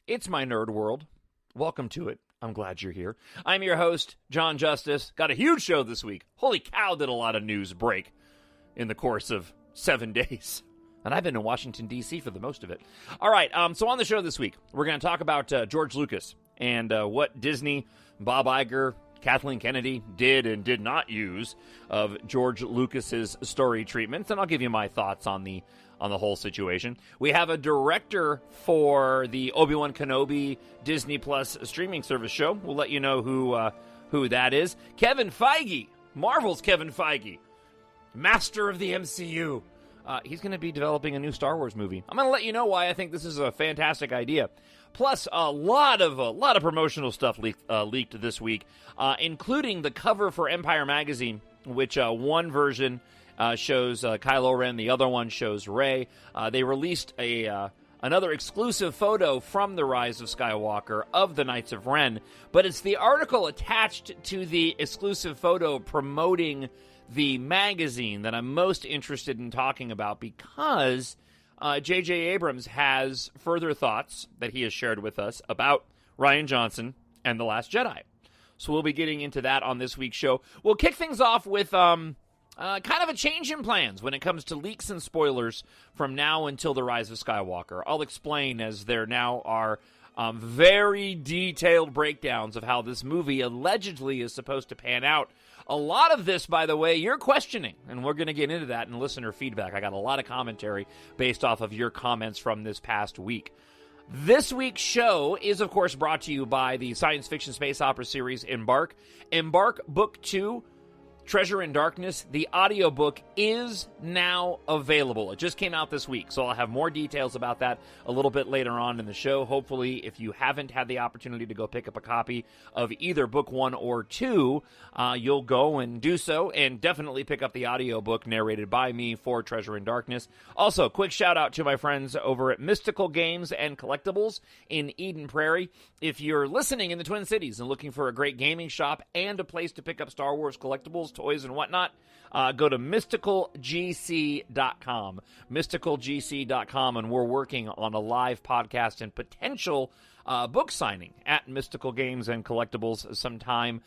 It's my nerd world. Welcome to it. I'm glad you're here. I'm your host, Jon Justice. Got a huge show this week. Holy cow, did a lot of news break in the course of 7 days. And I've been in Washington, D.C. for the most of it. All right, so on the show this week, we're going to talk about George Lucas and what Disney, Bob Iger, Kathleen Kennedy did and did not use of George Lucas's story treatments. And I'll give you my thoughts on the whole situation. We have a director for the Obi Wan Kenobi Disney Plus streaming service show. We'll let you know who that is. Kevin Feige, Marvel's Kevin Feige, master of the MCU. He's going to be developing a new Star Wars movie. I'm going to let you know why I think this is a fantastic idea. Plus, a lot of promotional stuff leaked this week, including the cover for Empire magazine, which one version shows Kylo Ren, the other one shows Rey. They released another exclusive photo from The Rise of Skywalker of the Knights of Ren, but it's the article attached to the exclusive photo promoting the magazine that I'm most interested in talking about, because J.J. Abrams has further thoughts that he has shared with us about Rian Johnson and The Last Jedi. So we'll be getting into that on this week's show. We'll kick things off with kind of a change in plans when it comes to leaks and spoilers from now until The Rise of Skywalker. I'll explain, as there now are very detailed breakdowns of how this movie allegedly is supposed to pan out. A lot of this, by the way, you're questioning, and we're going to get into that in listener feedback. I got a lot of commentary based off of your comments from this past week. This week's show is, of course, brought to you by the science fiction space opera series EMBARK. EMBARK Book 2, Treasure in Darkness, the audiobook is now available. It just came out this week, so I'll have more details about that a little bit later on in the show. Hopefully, if you haven't had the opportunity to go pick up a copy of either book 1 or 2, you'll go and do so, and definitely pick up the audiobook narrated by me for Treasure in Darkness. Also, quick shout out to my friends over at Mystical Games and Collectibles in Eden Prairie. If you're listening in the Twin Cities and looking for a great gaming shop and a place to pick up Star Wars collectibles, toys, and whatnot, go to mysticalgc.com. Mysticalgc.com, and we're working on a live podcast and potential book signing at Mystical Games and Collectibles sometime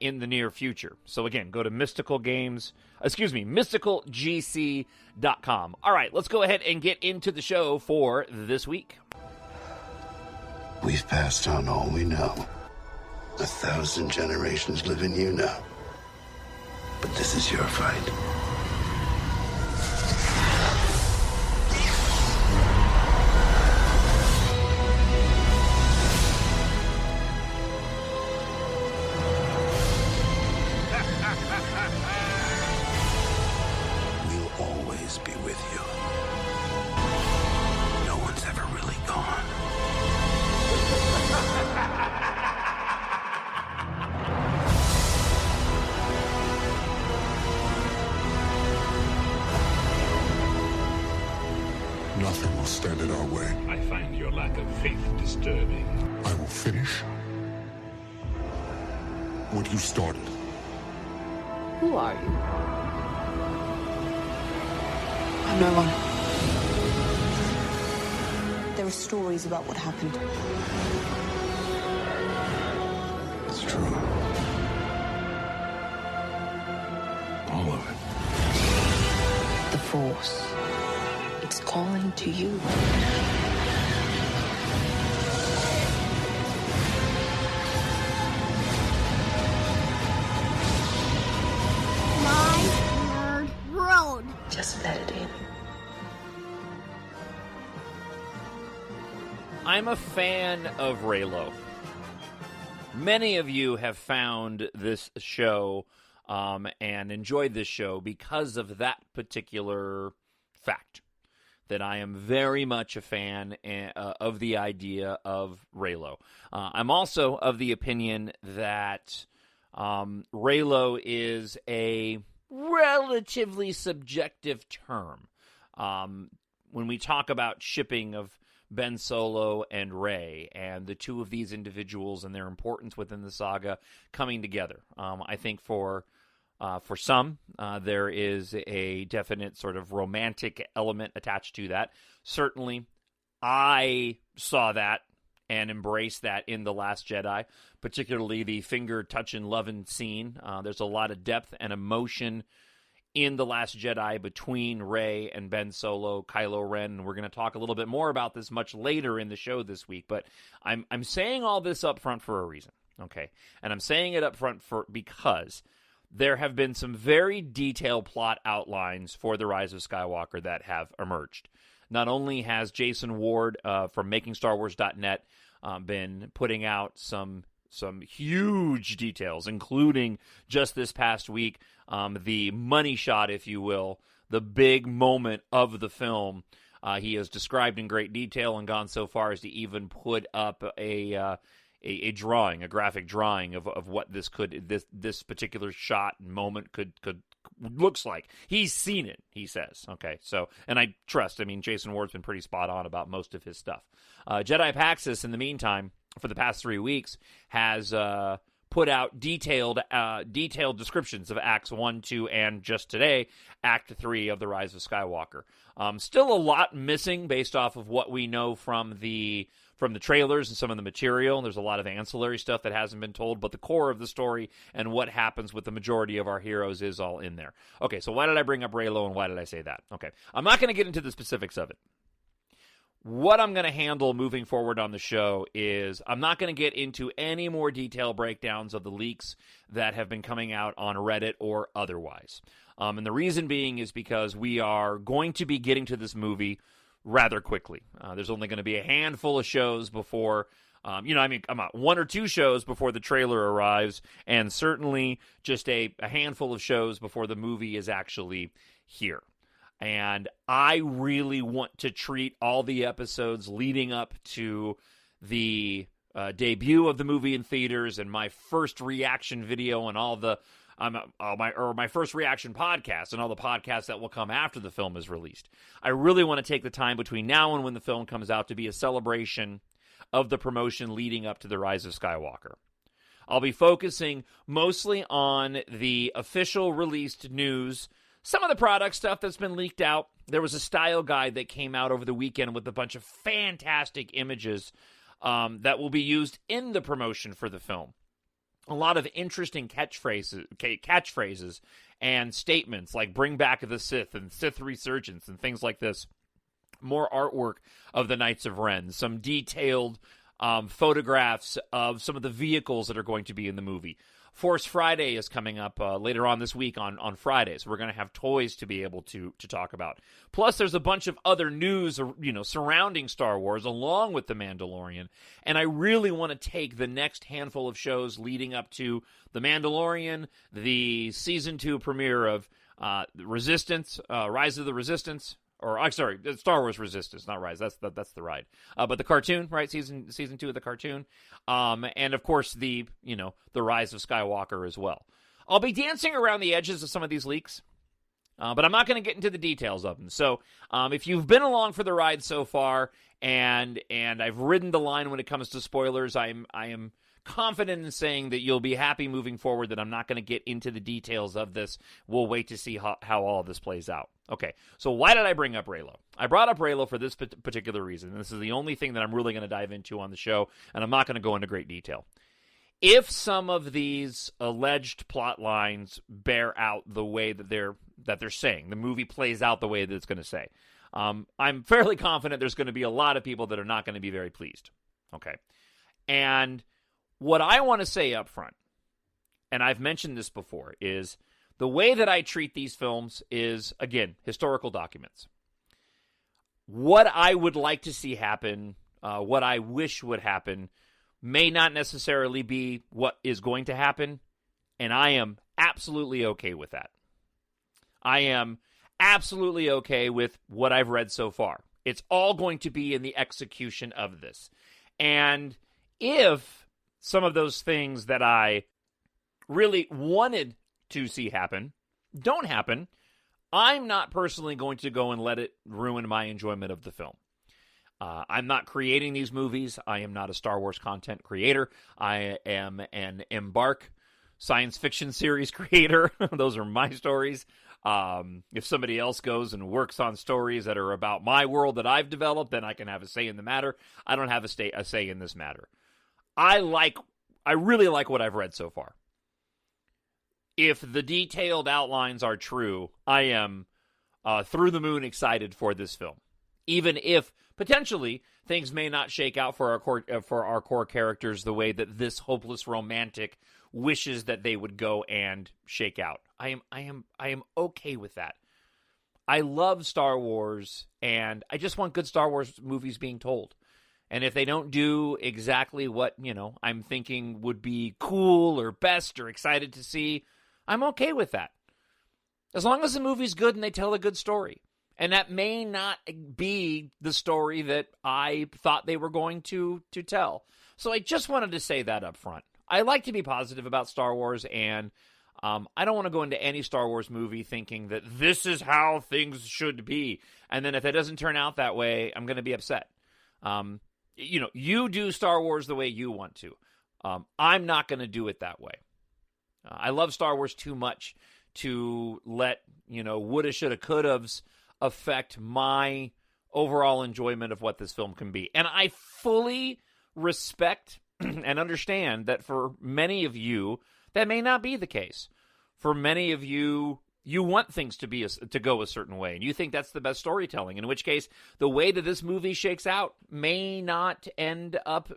in the near future. So again, go to mysticalgc.com. All right, let's go ahead and get into the show for this week. We've passed on all we know. 1,000 generations live in you now. But this is your fight. We'll always be with you. No one's ever really gone. Nothing will stand in our way. I find your lack of faith disturbing. I will finish what you started. Who are you? I'm no one. There are stories about what happened. It's true. All of it. The Force. It's calling to you. My nerd world. Just let it in. I'm a fan of Reylo. Many of you have found this show and enjoyed this show because of that particular fact, that I am very much a fan of the idea of Reylo. I'm also of the opinion that Reylo is a relatively subjective term. When we talk about shipping of Ben Solo and Rey, and the two of these individuals and their importance within the saga coming together, I think for some, there is a definite sort of romantic element attached to that. Certainly, I saw that and embrace that in The Last Jedi, particularly the finger touching loving scene. There's a lot of depth and emotion in The Last Jedi between Rey and Ben Solo, Kylo Ren, and we're going to talk a little bit more about this much later in the show this week, but I'm saying all this up front for a reason, okay? And I'm saying it up front because there have been some very detailed plot outlines for The Rise of Skywalker that have emerged. Not only has Jason Ward from MakingStarWars.net been putting out some huge details, including just this past week, the money shot, if you will, the big moment of the film. He has described in great detail and gone so far as to even put up a drawing, a graphic drawing of what this particular shot and moment could looks like. He's seen it, he says. Okay, so, and I trust, Jason Ward's been pretty spot on about most of his stuff. Jedi Paxis, in the meantime, for the past 3 weeks, has put out detailed descriptions of Acts 1, 2, and just today, Act 3 of The Rise of Skywalker. Still a lot missing based off of what we know from the trailers and some of the material. There's a lot of ancillary stuff that hasn't been told, but the core of the story and what happens with the majority of our heroes is all in there. Okay, so why did I bring up Reylo and why did I say that? Okay, I'm not going to get into the specifics of it. What I'm going to handle moving forward on the show is I'm not going to get into any more detailed breakdowns of the leaks that have been coming out on Reddit or otherwise. And the reason being is because we are going to be getting to this movie rather quickly. There's only going to be a handful of shows before, one or two shows before the trailer arrives, and certainly just a handful of shows before the movie is actually here. And I really want to treat all the episodes leading up to the debut of the movie in theaters and my first reaction video and all the my first reaction podcast and all the podcasts that will come after the film is released. I really want to take the time between now and when the film comes out to be a celebration of the promotion leading up to The Rise of Skywalker. I'll be focusing mostly on the official released news, some of the product stuff that's been leaked out. There was a style guide that came out over the weekend with a bunch of fantastic images that will be used in the promotion for the film. A lot of interesting catchphrases and statements like bring back the Sith and Sith resurgence and things like this. More artwork of the Knights of Ren. Some detailed photographs of some of the vehicles that are going to be in the movie. Force Friday is coming up later on this week on Friday, so we're going to have toys to be able to talk about. Plus, there's a bunch of other news, surrounding Star Wars, along with The Mandalorian, and I really want to take the next handful of shows leading up to The Mandalorian, the Season 2 premiere of Resistance, Rise of the Resistance, Star Wars Resistance, not Rise. That's the ride. But the cartoon, right? Season 2 of the cartoon, and of course the Rise of Skywalker as well. I'll be dancing around the edges of some of these leaks, but I'm not going to get into the details of them. So if you've been along for the ride so far, and I've ridden the line when it comes to spoilers, I am confident in saying that you'll be happy moving forward, that I'm not going to get into the details of this. We'll wait to see how all of this plays out. Okay, so why did I bring up Reylo? I brought up Reylo for this particular reason. This is the only thing that I'm really going to dive into on the show, and I'm not going to go into great detail. If some of these alleged plot lines bear out the way that they're saying, the movie plays out the way that it's going to say, I'm fairly confident there's going to be a lot of people that are not going to be very pleased. Okay, and what I want to say up front, and I've mentioned this before, is the way that I treat these films is, again, historical documents. What I would like to see happen, what I wish would happen, may not necessarily be what is going to happen, and I am absolutely okay with that. I am absolutely okay with what I've read so far. It's all going to be in the execution of this. And if some of those things that I really wanted to see happen don't happen, I'm not personally going to go and let it ruin my enjoyment of the film. I'm not creating these movies. I am not a Star Wars content creator. I am an EMBARK science fiction series creator. Those are my stories. If somebody else goes and works on stories that are about my world that I've developed, then I can have a say in the matter. I don't have a say in this matter. I really like what I've read so far. If the detailed outlines are true, I am through the moon excited for this film. Even if potentially things may not shake out for our core characters the way that this hopeless romantic wishes that they would go and shake out. I am okay with that. I love Star Wars, and I just want good Star Wars movies being told. And if they don't do exactly what, I'm thinking would be cool or best or excited to see, I'm okay with that. As long as the movie's good and they tell a good story. And that may not be the story that I thought they were going to tell. So I just wanted to say that up front. I like to be positive about Star Wars, and I don't want to go into any Star Wars movie thinking that this is how things should be. And then if it doesn't turn out that way, I'm going to be upset. You do Star Wars the way you want to. I'm not going to do it that way. I love Star Wars too much to let, woulda, shoulda, coulda's affect my overall enjoyment of what this film can be. And I fully respect and understand that for many of you, that may not be the case. For many of you, you want things to go a certain way, and you think that's the best storytelling, in which case the way that this movie shakes out may not end up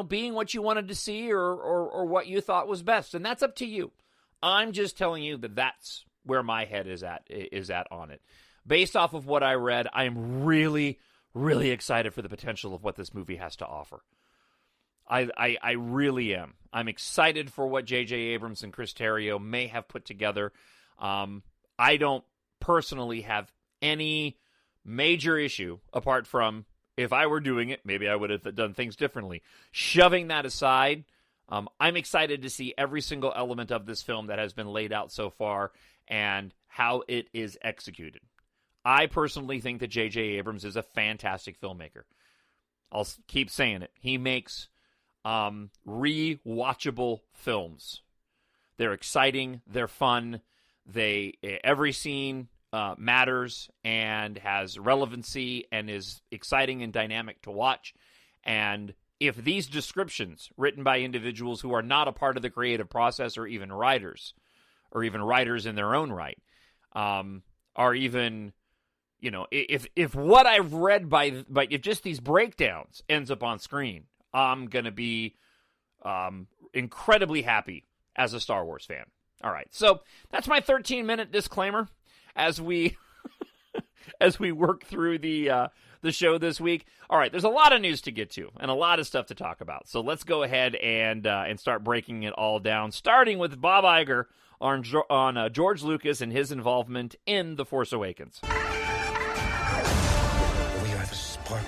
being what you wanted to see or what you thought was best, and that's up to you. I'm just telling you that that's where my head is at on it. Based off of what I read, I'm really, really excited for the potential of what this movie has to offer. I really am. I'm excited for what J.J. Abrams and Chris Terrio may have put together. I don't personally have any major issue, apart from if I were doing it, maybe I would have done things differently. Shoving that aside, I'm excited to see every single element of this film that has been laid out so far and how it is executed. I personally think that J.J. Abrams is a fantastic filmmaker. I'll keep saying it. He makes re-watchable films. They're exciting. They're fun. Every scene matters and has relevancy and is exciting and dynamic to watch. And if these descriptions written by individuals who are not a part of the creative process or even writers in their own right, are even, if what I've read if just these breakdowns ends up on screen, I'm going to be incredibly happy as a Star Wars fan. All right, so that's my 13-minute disclaimer as we work through the show this week. All right, there's a lot of news to get to and a lot of stuff to talk about. So let's go ahead and start breaking it all down, starting with Bob Iger on George Lucas and his involvement in The Force Awakens. We are the spark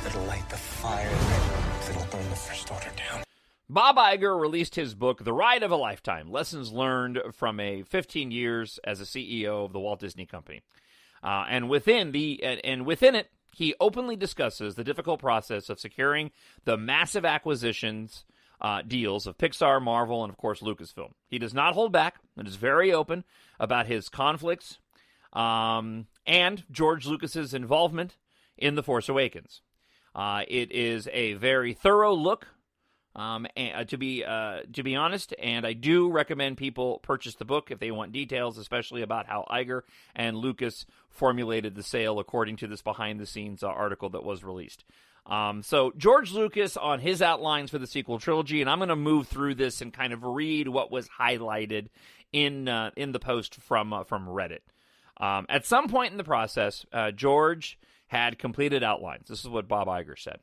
that'll light the fire that'll burn the First Order down. Bob Iger released his book, The Ride of a Lifetime, Lessons Learned from 15 Years as a CEO of the Walt Disney Company. And within it, he openly discusses the difficult process of securing the massive acquisitions deals of Pixar, Marvel, and, of course, Lucasfilm. He does not hold back and is very open about his conflicts and George Lucas's involvement in The Force Awakens. It is a very thorough look, to be honest, and I do recommend people purchase the book if they want details, especially about how Iger and Lucas formulated the sale, according to this behind-the-scenes article that was released. So George Lucas on his outlines for the sequel trilogy, and I'm going to move through this and kind of read what was highlighted in the post from Reddit. At some point in the process, George had completed outlines. This is what Bob Iger said.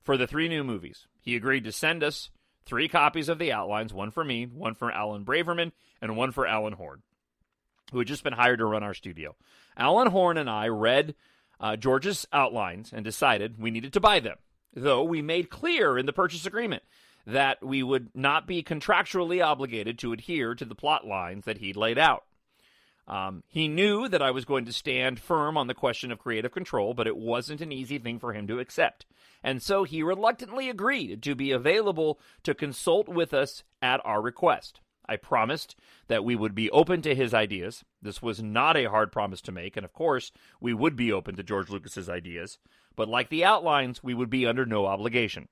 For the 3 new movies, he agreed to send us 3 copies of the outlines, one for me, one for Alan Braverman, and one for Alan Horn, who had just been hired to run our studio. Alan Horn and I read George's outlines and decided we needed to buy them, though we made clear in the purchase agreement that we would not be contractually obligated to adhere to the plot lines that he'd laid out. He knew that I was going to stand firm on the question of creative control, but it wasn't an easy thing for him to accept. And so he reluctantly agreed to be available to consult with us at our request. I promised that we would be open to his ideas. This was not a hard promise to make, and of course, we would be open to George Lucas's ideas. But like the outlines, we would be under no obligation.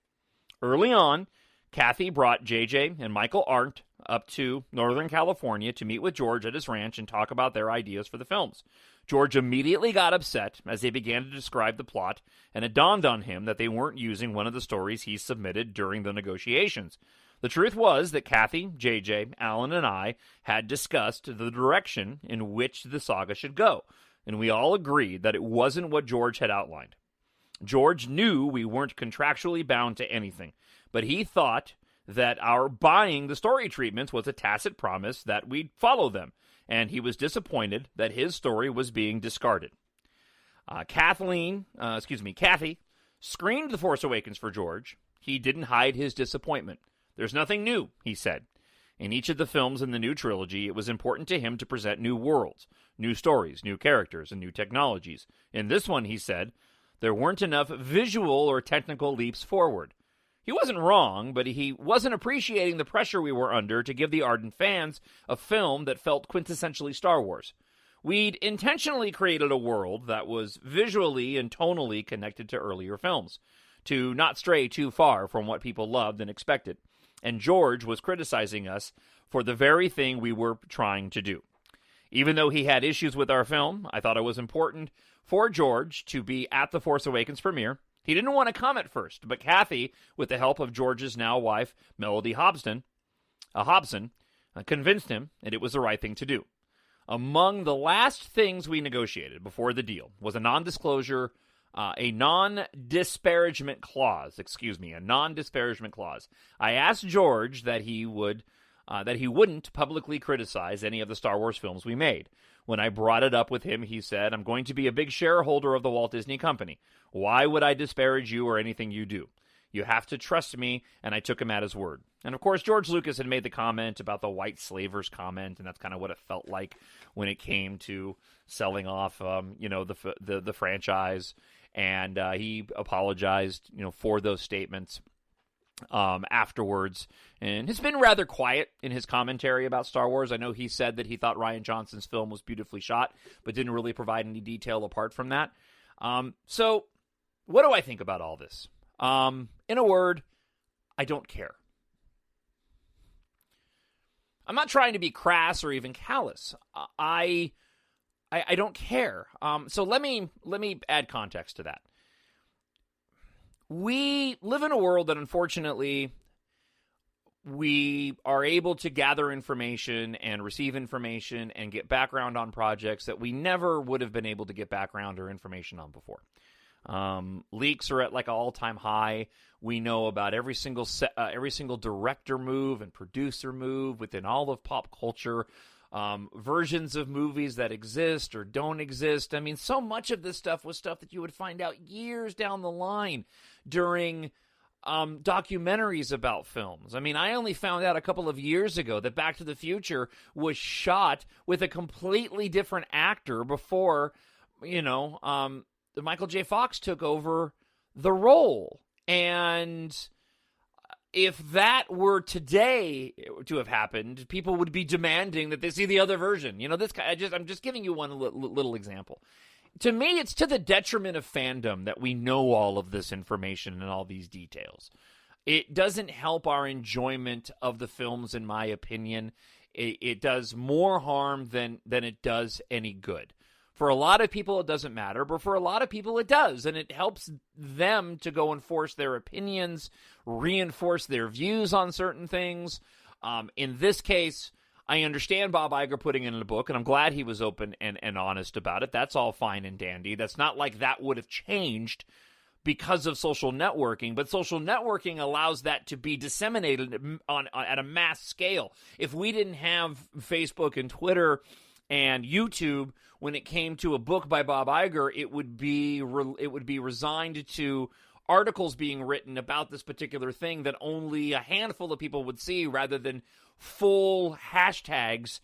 Early on, Kathy brought JJ and Michael Arndt up to Northern California to meet with George at his ranch and talk about their ideas for the films. George immediately got upset as they began to describe the plot, and it dawned on him that they weren't using one of the stories he submitted during the negotiations. The truth was that Kathy, JJ, Alan, and I had discussed the direction in which the saga should go, and we all agreed that it wasn't what George had outlined. George knew we weren't contractually bound to anything, but he thought that our buying the story treatments was a tacit promise that we'd follow them, and he was disappointed that his story was being discarded. Kathy screened The Force Awakens for George. He didn't hide his disappointment. There's nothing new, he said. In each of the films in the new trilogy, it was important to him to present new worlds, new stories, new characters, and new technologies. In this one, he said, there weren't enough visual or technical leaps forward. He wasn't wrong, but he wasn't appreciating the pressure we were under to give the ardent fans a film that felt quintessentially Star Wars. We'd intentionally created a world that was visually and tonally connected to earlier films, to not stray too far from what people loved and expected. And George was criticizing us for the very thing we were trying to do. Even though he had issues with our film, I thought it was important for George to be at The Force Awakens premiere. He didn't want to come at first, but Kathy, with the help of George's now wife, Melody Hobson, convinced him that it was the right thing to do. Among the last things we negotiated before the deal was a non-disparagement clause. I asked George that he wouldn't publicly criticize any of the Star Wars films we made. When I brought it up with him, he said, I'm going to be a big shareholder of the Walt Disney Company. Why would I disparage you or anything you do? You have to trust me, and I took him at his word. And of course, George Lucas had made the comment about the white slavers comment, and that's kind of what it felt like when it came to selling off, the franchise. And he apologized, for those statements afterwards, and has been rather quiet in his commentary about Star Wars. I know he said that he thought Rian Johnson's film was beautifully shot, but didn't really provide any detail apart from that. So, what do I think about all this? In a word, I don't care. I'm not trying to be crass or even callous. I don't care. So let me add context to that. We live in a world that, unfortunately, we are able to gather information and receive information and get background on projects that we never would have been able to get background or information on before. Leaks are at like an all-time high. We know about every single director move and producer move within all of pop culture. Versions of movies that exist or don't exist. I mean, so much of this stuff was stuff that you would find out years down the line during documentaries about films. I mean, I only found out a couple of years ago that Back to the Future was shot with a completely different actor before, Michael J. Fox took over the role. And if that were today to have happened, people would be demanding that they see the other version. I'm just giving you one little example. To me, it's to the detriment of fandom that we know all of this information and all these details. It doesn't help our enjoyment of the films, in my opinion. It does more harm than it does any good. For a lot of people, it doesn't matter, but for a lot of people, it does, and it helps them to go and force their opinions, reinforce their views on certain things. In this case, I understand Bob Iger putting it in a book, and I'm glad he was open and honest about it. That's all fine and dandy. That's not like that would have changed because of social networking, but social networking allows that to be disseminated at a mass scale. If we didn't have Facebook and Twitter and YouTube, when it came to a book by Bob Iger, it would be resigned to articles being written about this particular thing that only a handful of people would see, rather than full hashtags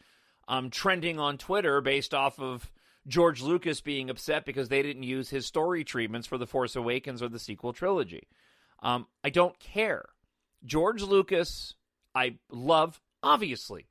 trending on Twitter based off of George Lucas being upset because they didn't use his story treatments for The Force Awakens or the sequel trilogy. I don't care. George Lucas, I love, obviously.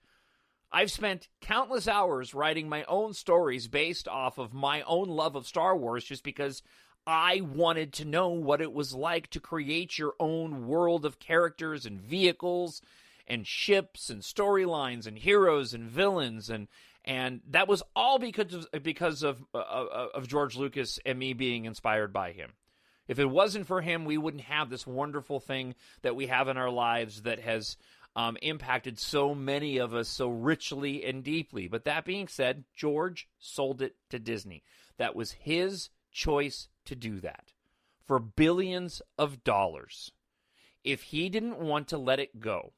I've spent countless hours writing my own stories based off of my own love of Star Wars just because I wanted to know what it was like to create your own world of characters and vehicles and ships and storylines and heroes and villains, and that was all because of George Lucas and me being inspired by him. If it wasn't for him, we wouldn't have this wonderful thing that we have in our lives that has impacted so many of us so richly and deeply. But that being said, George sold it to Disney. That was his choice to do that for billions of dollars. If he didn't want to let it go,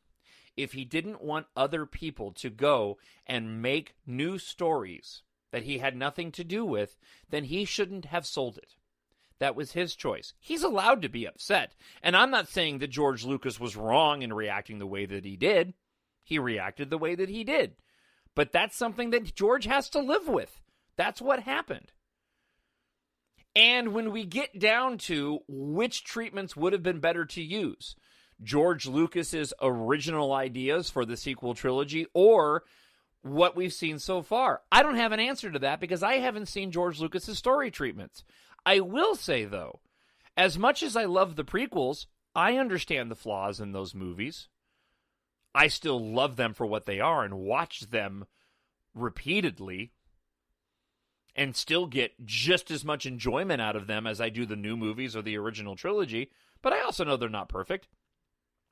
if he didn't want other people to go and make new stories that he had nothing to do with, then he shouldn't have sold it. That was his choice. He's allowed to be upset. And I'm not saying that George Lucas was wrong in reacting the way that he did. He reacted the way that he did. But that's something that George has to live with. That's what happened. And when we get down to which treatments would have been better to use, George Lucas's original ideas for the sequel trilogy or what we've seen so far, I don't have an answer to that because I haven't seen George Lucas's story treatments. I will say, though, as much as I love the prequels, I understand the flaws in those movies. I still love them for what they are and watch them repeatedly and still get just as much enjoyment out of them as I do the new movies or the original trilogy, but I also know they're not perfect.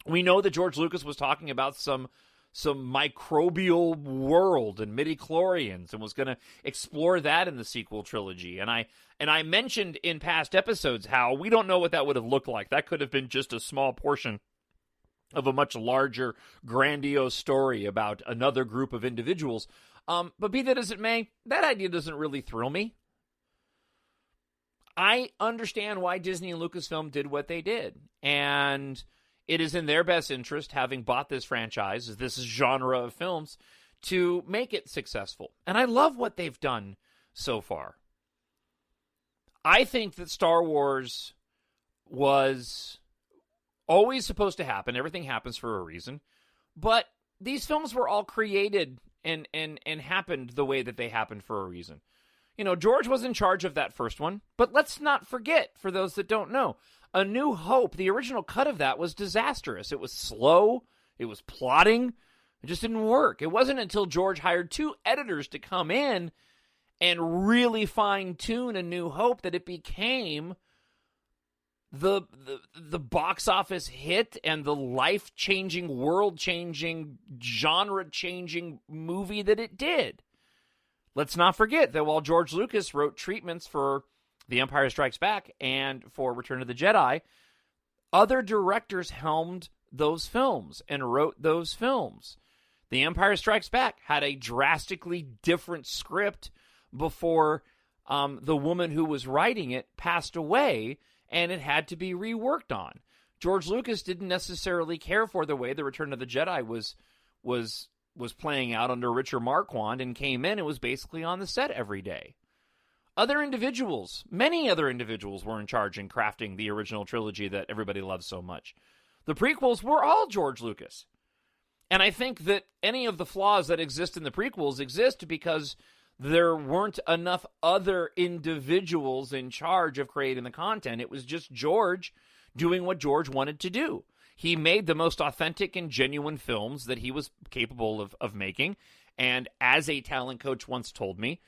We know that George Lucas was talking about some microbial world and midichlorians and was going to explore that in the sequel trilogy. And I mentioned in past episodes how we don't know what that would have looked like. That could have been just a small portion of a much larger, grandiose story about another group of individuals. But be that as it may, that idea doesn't really thrill me. I understand why Disney and Lucasfilm did what they did. And it is in their best interest, having bought this franchise, this genre of films, to make it successful. And I love what they've done so far. I think that Star Wars was always supposed to happen. Everything happens for a reason. But these films were all created and happened the way that they happened for a reason. You know, George was in charge of that first one. But let's not forget, for those that don't know, A New Hope, the original cut of that was disastrous. It was slow. It was plotting. It just didn't work. It wasn't until George hired 2 editors to come in and really fine-tune A New Hope that it became the box office hit and the life-changing, world-changing, genre-changing movie that it did. Let's not forget that while George Lucas wrote treatments for The Empire Strikes Back and for Return of the Jedi, other directors helmed those films and wrote those films. The Empire Strikes Back had a drastically different script before the woman who was writing it passed away, and it had to be reworked on. George Lucas didn't necessarily care for the way the Return of the Jedi was playing out under Richard Marquand, and came in and was basically on the set every day. Other individuals, many other individuals, were in charge in crafting the original trilogy that everybody loves so much. The prequels were all George Lucas. And I think that any of the flaws that exist in the prequels exist because there weren't enough other individuals in charge of creating the content. It was just George doing what George wanted to do. He made the most authentic and genuine films that he was capable of making. And as a talent coach once told me,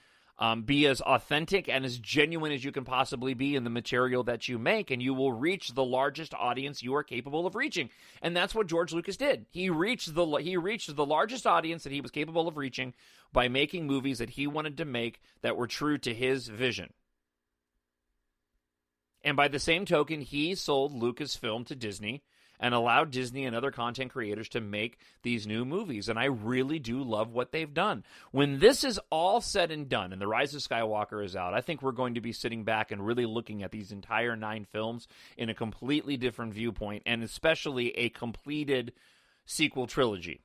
be as authentic and as genuine as you can possibly be in the material that you make, and you will reach the largest audience you are capable of reaching. And that's what George Lucas did. He reached the largest audience that he was capable of reaching by making movies that he wanted to make that were true to his vision. And by the same token, he sold Lucasfilm to Disney and allowed Disney and other content creators to make these new movies. And I really do love what they've done. When this is all said and done and The Rise of Skywalker is out, I think we're going to be sitting back and really looking at these entire 9 films in a completely different viewpoint, and especially a completed sequel trilogy,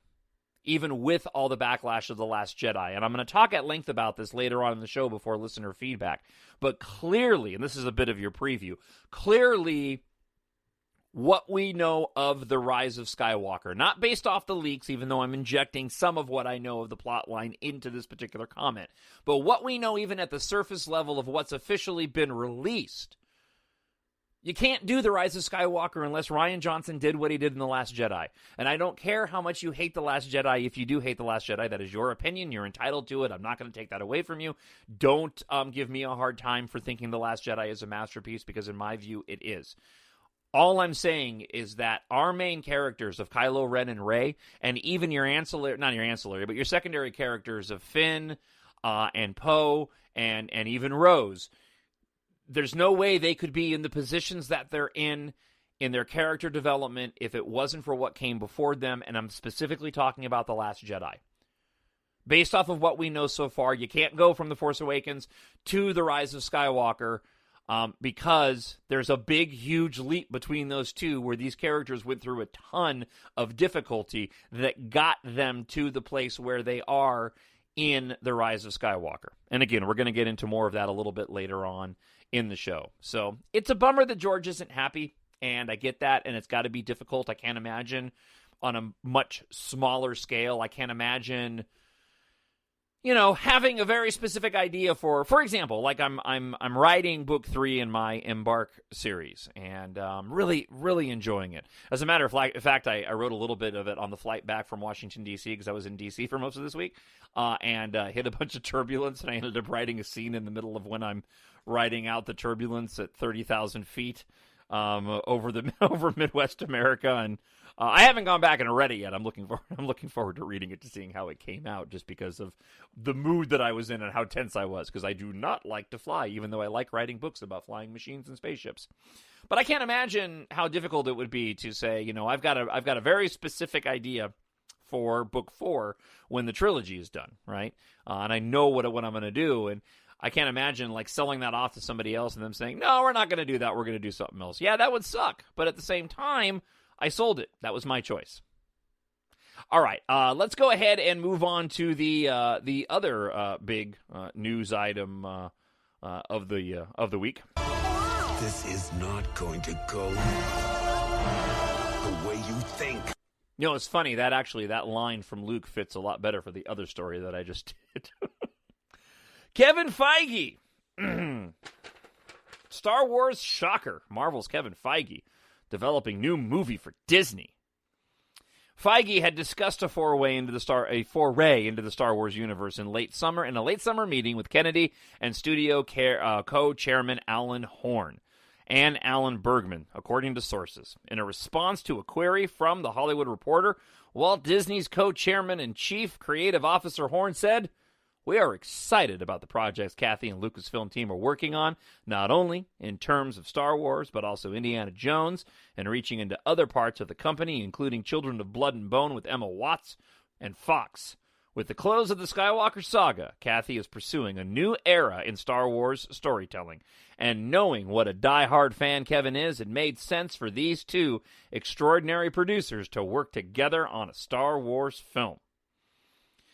even with all the backlash of The Last Jedi. And I'm going to talk at length about this later on in the show before listener feedback. But clearly, and this is a bit of your preview, clearly what we know of The Rise of Skywalker. Not based off the leaks, even though I'm injecting some of what I know of the plot line into this particular comment, but what we know even at the surface level of what's officially been released. You can't do The Rise of Skywalker unless Rian Johnson did what he did in The Last Jedi. And I don't care how much you hate The Last Jedi. If you do hate The Last Jedi, that is your opinion. You're entitled to it. I'm not going to take that away from you. Don't give me a hard time for thinking The Last Jedi is a masterpiece, because in my view, it is. All I'm saying is that our main characters of Kylo Ren and Rey, and even your ancillary, not your ancillary, but your secondary characters of Finn and Poe and even Rose, there's no way they could be in the positions that they're in their character development if it wasn't for what came before them, and I'm specifically talking about The Last Jedi. Based off of what we know so far, you can't go from The Force Awakens to The Rise of Skywalker because there's a big, huge leap between those two where these characters went through a ton of difficulty that got them to the place where they are in The Rise of Skywalker. And again, we're going to get into more of that a little bit later on in the show. So it's a bummer that George isn't happy, and I get that, and it's got to be difficult. I can't imagine on a much smaller scale. I can't imagine, having a very specific idea for example, like I'm writing book 3 in my EMBARK series, and really, really enjoying it. As a matter of fact, I wrote a little bit of it on the flight back from Washington, D.C., because I was in D.C. for most of this week, and hit a bunch of turbulence, and I ended up writing a scene in the middle of when I'm riding out the turbulence at 30,000 feet over Midwest America, and I haven't gone back and read it yet. I'm looking forward to reading it, to seeing how it came out, just because of the mood that I was in and how tense I was, because I do not like to fly, even though I like writing books about flying machines and spaceships. But I can't imagine how difficult it would be to say, I've got a very specific idea for book 4 when the trilogy is done, right? And I know what I'm going to do, and I can't imagine selling that off to somebody else and them saying, no, we're not going to do that. We're going to do something else. Yeah, that would suck. But at the same time, I sold it. That was my choice. All right, let's go ahead and move on to the other big news item of the week. This is not going to go the way you think. It's funny that line from Luke fits a lot better for the other story that I just did. Kevin Feige. Star Wars shocker. Marvel's Kevin Feige developing new movie for Disney. Feige had discussed a foray into the Star Wars universe in a late summer meeting with Kennedy and studio co-chairman Alan Horn and Alan Bergman, according to sources. In a response to a query from The Hollywood Reporter, Walt Disney's co-chairman and chief creative officer Horn said, "We are excited about the projects Kathy and Lucasfilm team are working on, not only in terms of Star Wars, but also Indiana Jones, and reaching into other parts of the company, including Children of Blood and Bone with Emma Watts and Fox. With the close of the Skywalker saga, Kathy is pursuing a new era in Star Wars storytelling. And knowing what a die-hard fan Kevin is, it made sense for these two extraordinary producers to work together on a Star Wars film."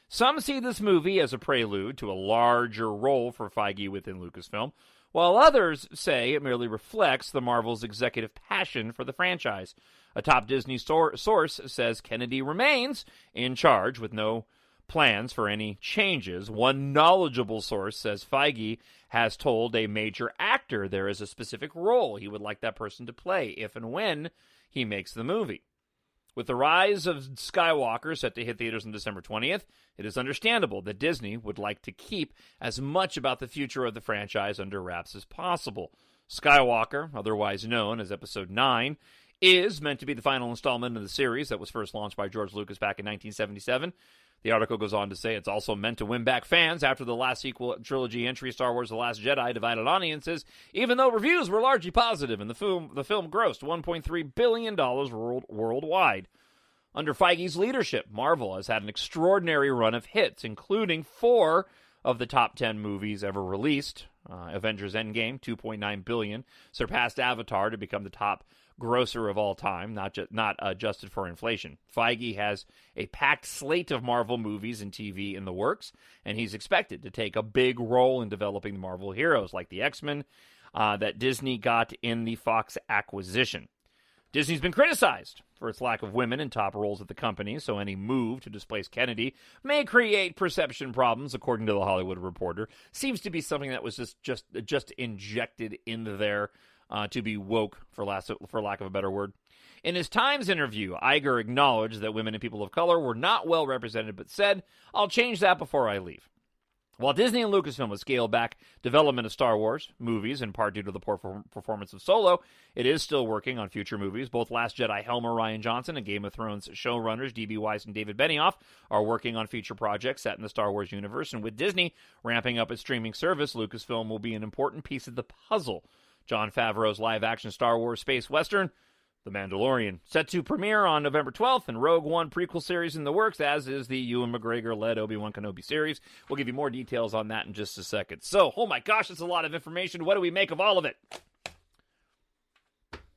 Some see this movie as a prelude to a larger role for Feige within Lucasfilm, while others say it merely reflects the Marvel's executive passion for the franchise. A top Disney source says Kennedy remains in charge with no plans for any changes. One knowledgeable source says Feige has told a major actor there is a specific role he would like that person to play if and when he makes the movie. With the Rise of Skywalker set to hit theaters on December 20th, it is understandable that Disney would like to keep as much about the future of the franchise under wraps as possible. Skywalker, otherwise known as Episode 9, is meant to be the final installment of the series that was first launched by George Lucas back in 1977. The article goes on to say it's also meant to win back fans after the last sequel trilogy entry, Star Wars The Last Jedi, divided audiences, even though reviews were largely positive, and the film grossed $1.3 billion worldwide. Under Feige's leadership, Marvel has had an extraordinary run of hits, including 4 of the top 10 movies ever released. Avengers Endgame, $2.9 billion, surpassed Avatar to become the top grosser of all time, not adjusted for inflation. Feige has a packed slate of Marvel movies and TV in the works, and he's expected to take a big role in developing the Marvel heroes like the X-Men that Disney got in the Fox acquisition. Disney's been criticized for its lack of women in top roles at the company, so any move to displace Kennedy may create perception problems, according to The Hollywood Reporter. Seems to be something that was just injected into there to be woke, for lack of a better word. In his Times interview, Iger acknowledged that women and people of color were not well represented, but said, "I'll change that before I leave." While Disney and Lucasfilm have scaled back development of Star Wars movies, in part due to the poor performance of Solo, it is still working on future movies. Both Last Jedi helmer Rian Johnson and Game of Thrones showrunners D.B. Weiss and David Benioff are working on future projects set in the Star Wars universe, and with Disney ramping up its streaming service, Lucasfilm will be an important piece of the puzzle. Jon Favreau's live-action Star Wars space western, The Mandalorian, set to premiere on November 12th, and Rogue One prequel series in the works, as is the Ewan McGregor-led Obi Wan Kenobi series. We'll give you more details on that in just a second. So, oh my gosh, that's a lot of information. What do we make of all of it?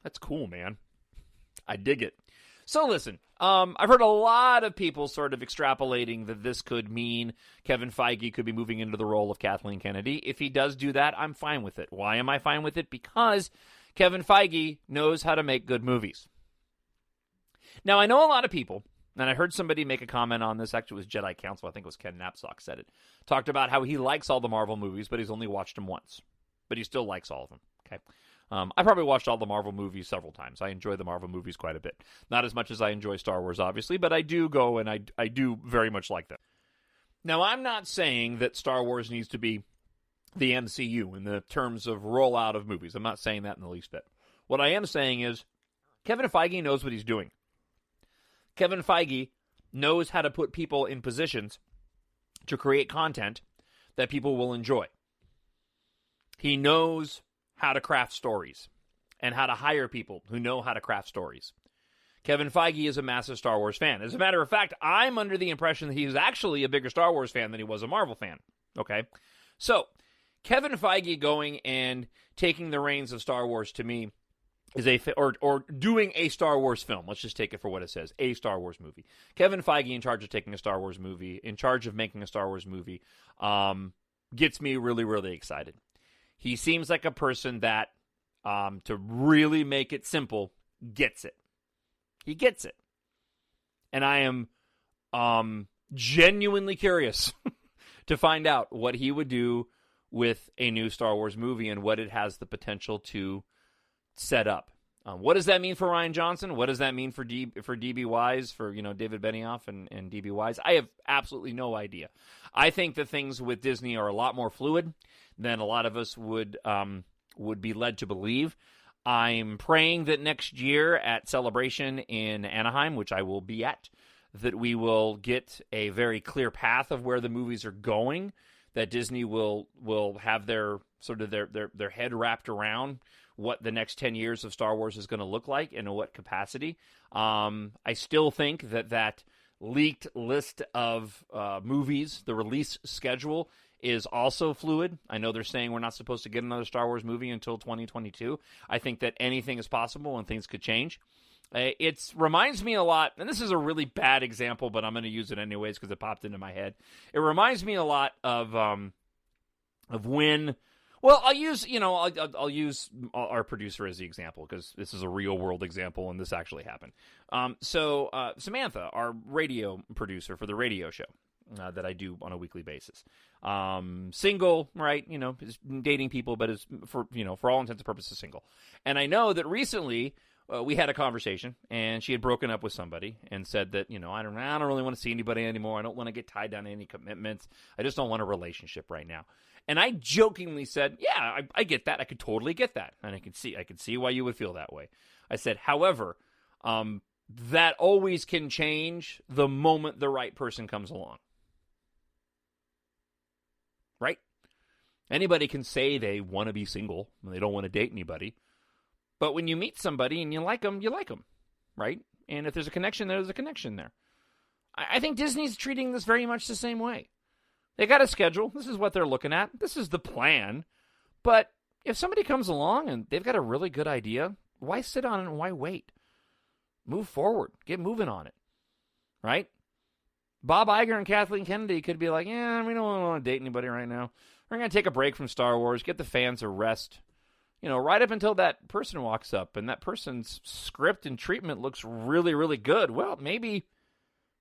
That's cool, man. I dig it. So listen, I've heard a lot of people sort of extrapolating that this could mean Kevin Feige could be moving into the role of Kathleen Kennedy. If he does do that, I'm fine with it. Why am I fine with it? Because Kevin Feige knows how to make good movies. Now, I know a lot of people, and I heard somebody make a comment on this, actually it was Jedi Council, I think it was Ken Knapsack said it, talked about how he likes all the Marvel movies, but he's only watched them once. But he still likes all of them, okay? I probably watched all the Marvel movies several times. I enjoy the Marvel movies quite a bit. Not as much as I enjoy Star Wars, obviously, but I do go and I do very much like them. Now, I'm not saying that Star Wars needs to be the MCU in the terms of rollout of movies. I'm not saying that in the least bit. What I am saying is Kevin Feige knows what he's doing. Kevin Feige knows how to put people in positions to create content that people will enjoy. He knows how to craft stories and how to hire people who know how to craft stories. Kevin Feige is a massive Star Wars fan. As a matter of fact, I'm under the impression that he's actually a bigger Star Wars fan than he was a Marvel fan. Okay? So, Kevin Feige going and taking the reins of Star Wars to me is or doing a Star Wars film. Let's just take it for what it says, a Star Wars movie. Kevin Feige in charge of taking a Star Wars movie, in charge of making a Star Wars movie, gets me really, really excited. He seems like a person that, to really make it simple, gets it. He gets it. And I am genuinely curious to find out what he would do with a new Star Wars movie and what it has the potential to set up. What does that mean for Rian Johnson? What does that mean for D.B. Wise, for David Benioff and D.B. Wise? I have absolutely no idea. I think that things with Disney are a lot more fluid than a lot of us would be led to believe. I'm praying that next year at Celebration in Anaheim, which I will be at, that we will get a very clear path of where the movies are going, that Disney will have their sort of their head wrapped around what the next 10 years of Star Wars is going to look like and in what capacity. I still think that leaked list of movies, the release schedule, is also fluid. I know they're saying we're not supposed to get another Star Wars movie until 2022. I think that anything is possible and things could change. It reminds me a lot, and this is a really bad example, but I'm going to use it anyways because it popped into my head. It reminds me a lot of when. Well, I'll use our producer as the example because this is a real world example and this actually happened. So Samantha, our radio producer for the radio show that I do on a weekly basis, single, right? Is dating people, but is for all intents and purposes single. And I know that recently we had a conversation, and she had broken up with somebody and said that I don't really want to see anybody anymore. I don't want to get tied down to any commitments. I just don't want a relationship right now. And I jokingly said, yeah, I get that. I could totally get that. And I could see why you would feel that way. I said, however, that always can change the moment the right person comes along. Right? Anybody can say they want to be single and they don't want to date anybody. But when you meet somebody and you like them, right? And if there's a connection there, there's a connection there. I think Disney's treating this very much the same way. They got a schedule. This is what they're looking at. This is the plan. But if somebody comes along and they've got a really good idea, why sit on it and why wait? Move forward. Get moving on it. Right? Bob Iger and Kathleen Kennedy could be like, yeah, we don't want to date anybody right now. We're going to take a break from Star Wars, get the fans a rest. right up until that person walks up and that person's script and treatment looks really, really good. Well, maybe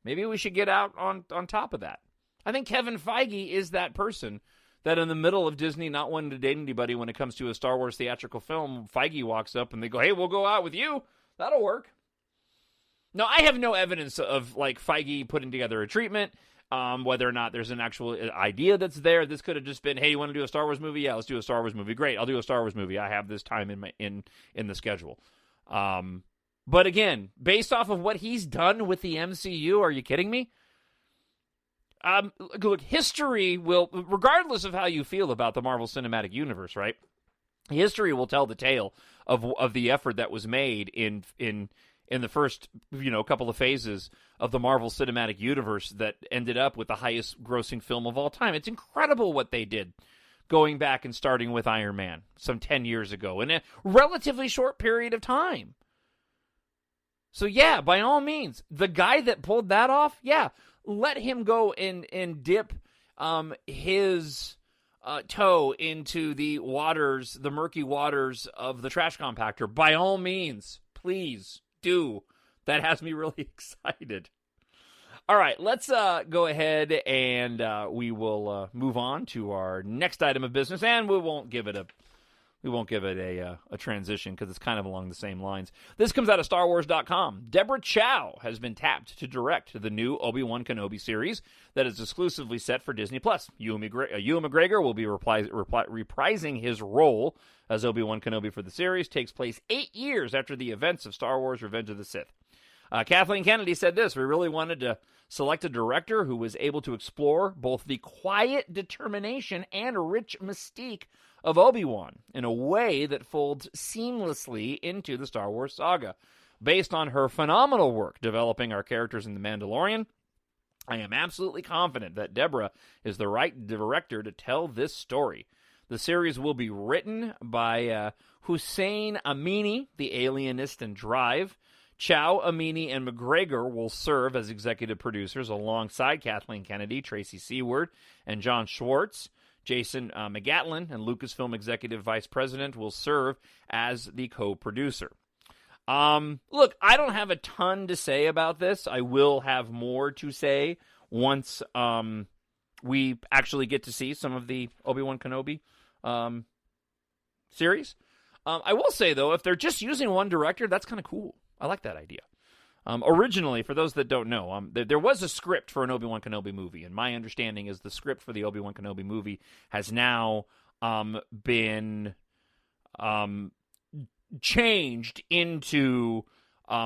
we should get out on top of that. I think Kevin Feige is that person that in the middle of Disney not wanting to date anybody when it comes to a Star Wars theatrical film, Feige walks up and they go, hey, we'll go out with you. That'll work. Now, I have no evidence of, Feige putting together a treatment, whether or not there's an actual idea that's there. This could have just been, hey, you want to do a Star Wars movie? Yeah, let's do a Star Wars movie. Great, I'll do a Star Wars movie. I have this time in the schedule. But again, based off of what he's done with the MCU, are you kidding me? Look, history will, regardless of how you feel about the Marvel Cinematic Universe, right? History will tell the tale of the effort that was made in the first, couple of phases of the Marvel Cinematic Universe that ended up with the highest grossing film of all time. It's incredible what they did going back and starting with Iron Man some 10 years ago in a relatively short period of time. So yeah, by all means, the guy that pulled that off, yeah, let him go and dip his toe into the murky waters of the trash compactor. By all means, please do. That has me really excited. All right, let's go ahead and we will move on to our next item of business, and we won't give it a transition because it's kind of along the same lines. This comes out of StarWars.com. Deborah Chow has been tapped to direct the new Obi Wan Kenobi series that is exclusively set for Disney+. Ewan McGregor will be reprising his role as Obi Wan Kenobi for the series. Takes place 8 years after the events of Star Wars Revenge of the Sith. Kathleen Kennedy said this: we really wanted to select a director who was able to explore both the quiet determination and rich mystique of Obi-Wan in a way that folds seamlessly into the Star Wars saga. Based on her phenomenal work developing our characters in The Mandalorian, I am absolutely confident that Deborah is the right director to tell this story. The series will be written by Hussein Amini, the alienist in Drive. Chow, Amini, and McGregor will serve as executive producers alongside Kathleen Kennedy, Tracy Seward, and John Schwartz. Jason McGatlin and Lucasfilm Executive Vice President will serve as the co-producer. Look, I don't have a ton to say about this. I will have more to say once we actually get to see some of the Obi-Wan Kenobi series. I will say, though, if they're just using one director, that's kind of cool. I like that idea. Originally, for those that don't know, there was a script for an Obi-Wan Kenobi movie, and my understanding is the script for the Obi-Wan Kenobi movie has now been changed into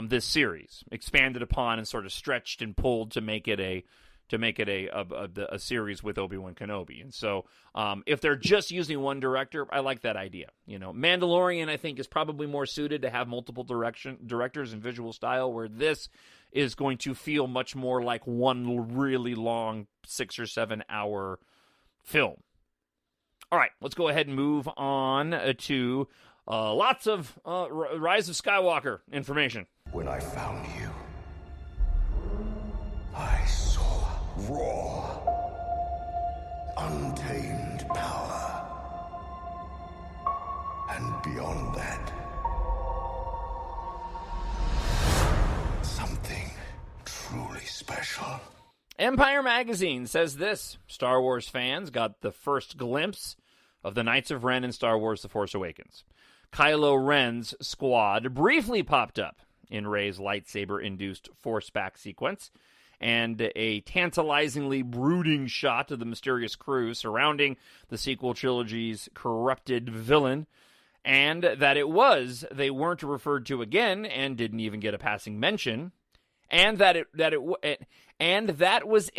this series, expanded upon and sort of stretched and pulled to make it a series with Obi-Wan Kenobi. And so if they're just using one director, I like that idea. Mandalorian, I think, is probably more suited to have multiple directors and visual style, where this is going to feel much more like one really long 6 or 7 hour film. All right, let's go ahead and move on to lots of Rise of Skywalker information. When I found you, I saw raw, untamed power. And beyond that, something truly special. Empire Magazine says this: Star Wars fans got the first glimpse of the Knights of Ren in Star Wars The Force Awakens. Kylo Ren's squad briefly popped up in Rey's lightsaber-induced Force-back sequence, and a tantalizingly brooding shot of the mysterious crew surrounding the sequel trilogy's corrupted villain, and that they weren't referred to again and didn't even get a passing mention, and that was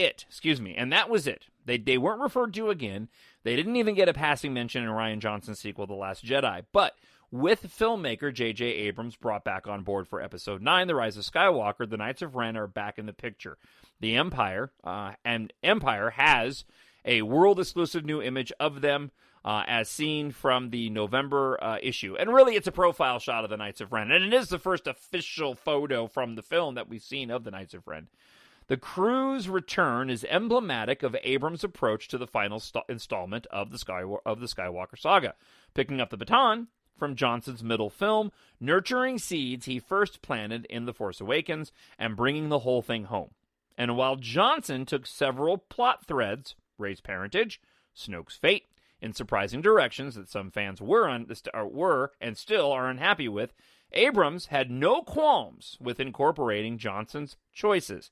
it. They weren't referred to again. They didn't even get a passing mention in Rian Johnson's sequel, The Last Jedi. But with filmmaker J.J. Abrams brought back on board for Episode 9, The Rise of Skywalker, the Knights of Ren are back in the picture. The Empire has a world-exclusive new image of them as seen from the November issue. And really, it's a profile shot of the Knights of Ren. And it is the first official photo from the film that we've seen of the Knights of Ren. The crew's return is emblematic of Abrams' approach to the final installment of the Skywalker saga. Picking up the baton, from Johnson's middle film, nurturing seeds he first planted in The Force Awakens and bringing the whole thing home. And while Johnson took several plot threads, Rey's parentage, Snoke's fate, in surprising directions that some fans were and still are unhappy with, Abrams had no qualms with incorporating Johnson's choices.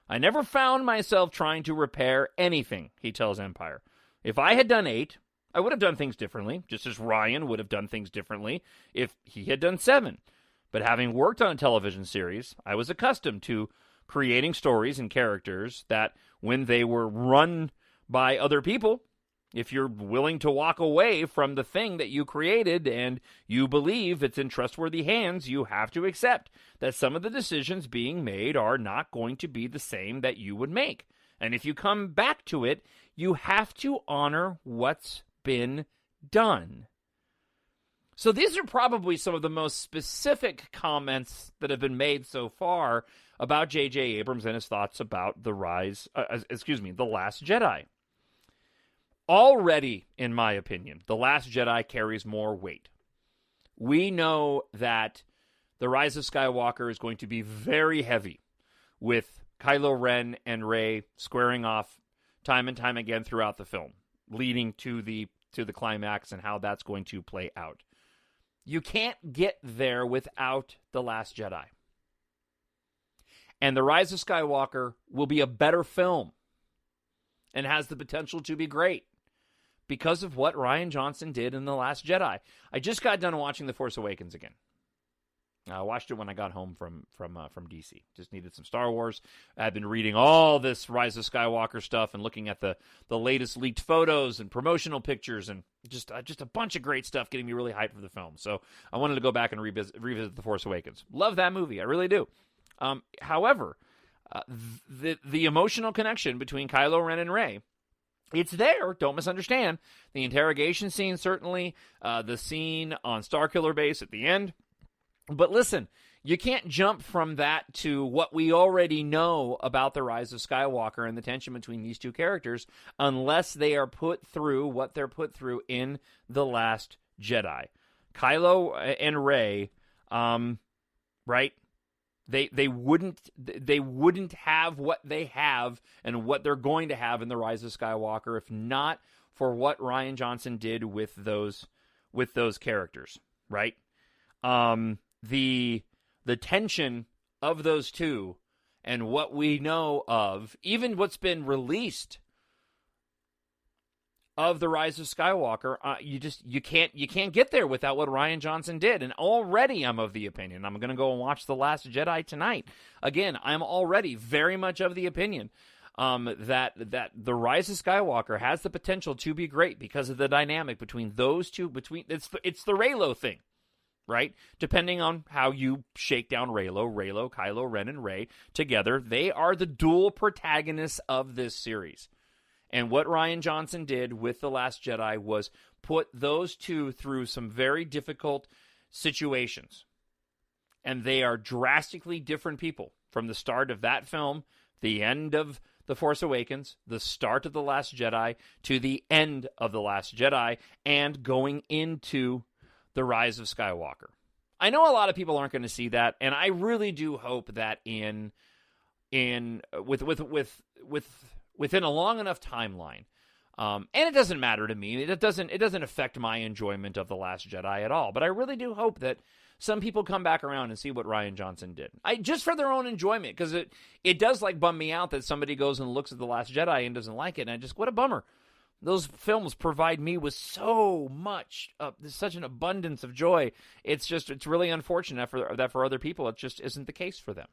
I never found myself trying to repair anything, he tells Empire. If I had done 8, I would have done things differently, just as Rian would have done things differently if he had done 7. But having worked on a television series, I was accustomed to creating stories and characters that, when they were run by other people, if you're willing to walk away from the thing that you created and you believe it's in trustworthy hands, you have to accept that some of the decisions being made are not going to be the same that you would make. And if you come back to it, you have to honor what's been done. So these are probably some of the most specific comments that have been made so far about J.J. Abrams and his thoughts about The Last Jedi. Already, in my opinion, The Last Jedi carries more weight. We know that The Rise of Skywalker is going to be very heavy, with Kylo Ren and Rey squaring off time and time again throughout the film, leading to the climax and how that's going to play out. You can't get there without The Last Jedi. And The Rise of Skywalker will be a better film and has the potential to be great because of what Rian Johnson did in The Last Jedi. I just got done watching The Force Awakens again. I watched it when I got home from DC. Just needed some Star Wars. I've been reading all this Rise of Skywalker stuff and looking at the latest leaked photos and promotional pictures and just a bunch of great stuff getting me really hyped for the film. So I wanted to go back and revisit The Force Awakens. Love that movie. I really do. However, the emotional connection between Kylo Ren and Rey, it's there. Don't misunderstand. The interrogation scene, certainly. The scene on Starkiller Base at the end. But listen, you can't jump from that to what we already know about The Rise of Skywalker and the tension between these two characters unless they are put through what they're put through in The Last Jedi. Kylo and Rey, right? They wouldn't have what they have and what they're going to have in The Rise of Skywalker if not for what Rian Johnson did with those characters, right? The tension of those two and what we know of, even what's been released of The Rise of Skywalker, you can't get there without what Rian Johnson did. And already I'm of the opinion, I'm going to go and watch The Last Jedi tonight. Again, I'm already very much of the opinion that The Rise of Skywalker has the potential to be great because of the dynamic between those two. It's the Reylo thing, right? Depending on how you shake down Reylo, Kylo Ren, and Rey together, they are the dual protagonists of this series. And what Rian Johnson did with The Last Jedi was put those two through some very difficult situations. And they are drastically different people from the start of that film, the end of The Force Awakens, the start of The Last Jedi, to the end of The Last Jedi, and going into The Rise of Skywalker. I know a lot of people aren't going to see that, and I really do hope that within a long enough timeline, and it doesn't matter to me. It doesn't affect my enjoyment of The Last Jedi at all. But I really do hope that some people come back around and see what Rian Johnson did. Just for their own enjoyment, because it does bum me out that somebody goes and looks at The Last Jedi and doesn't like it. And what a bummer. Those films provide me with so much, such an abundance of joy. It's really unfortunate that for other people, it just isn't the case for them.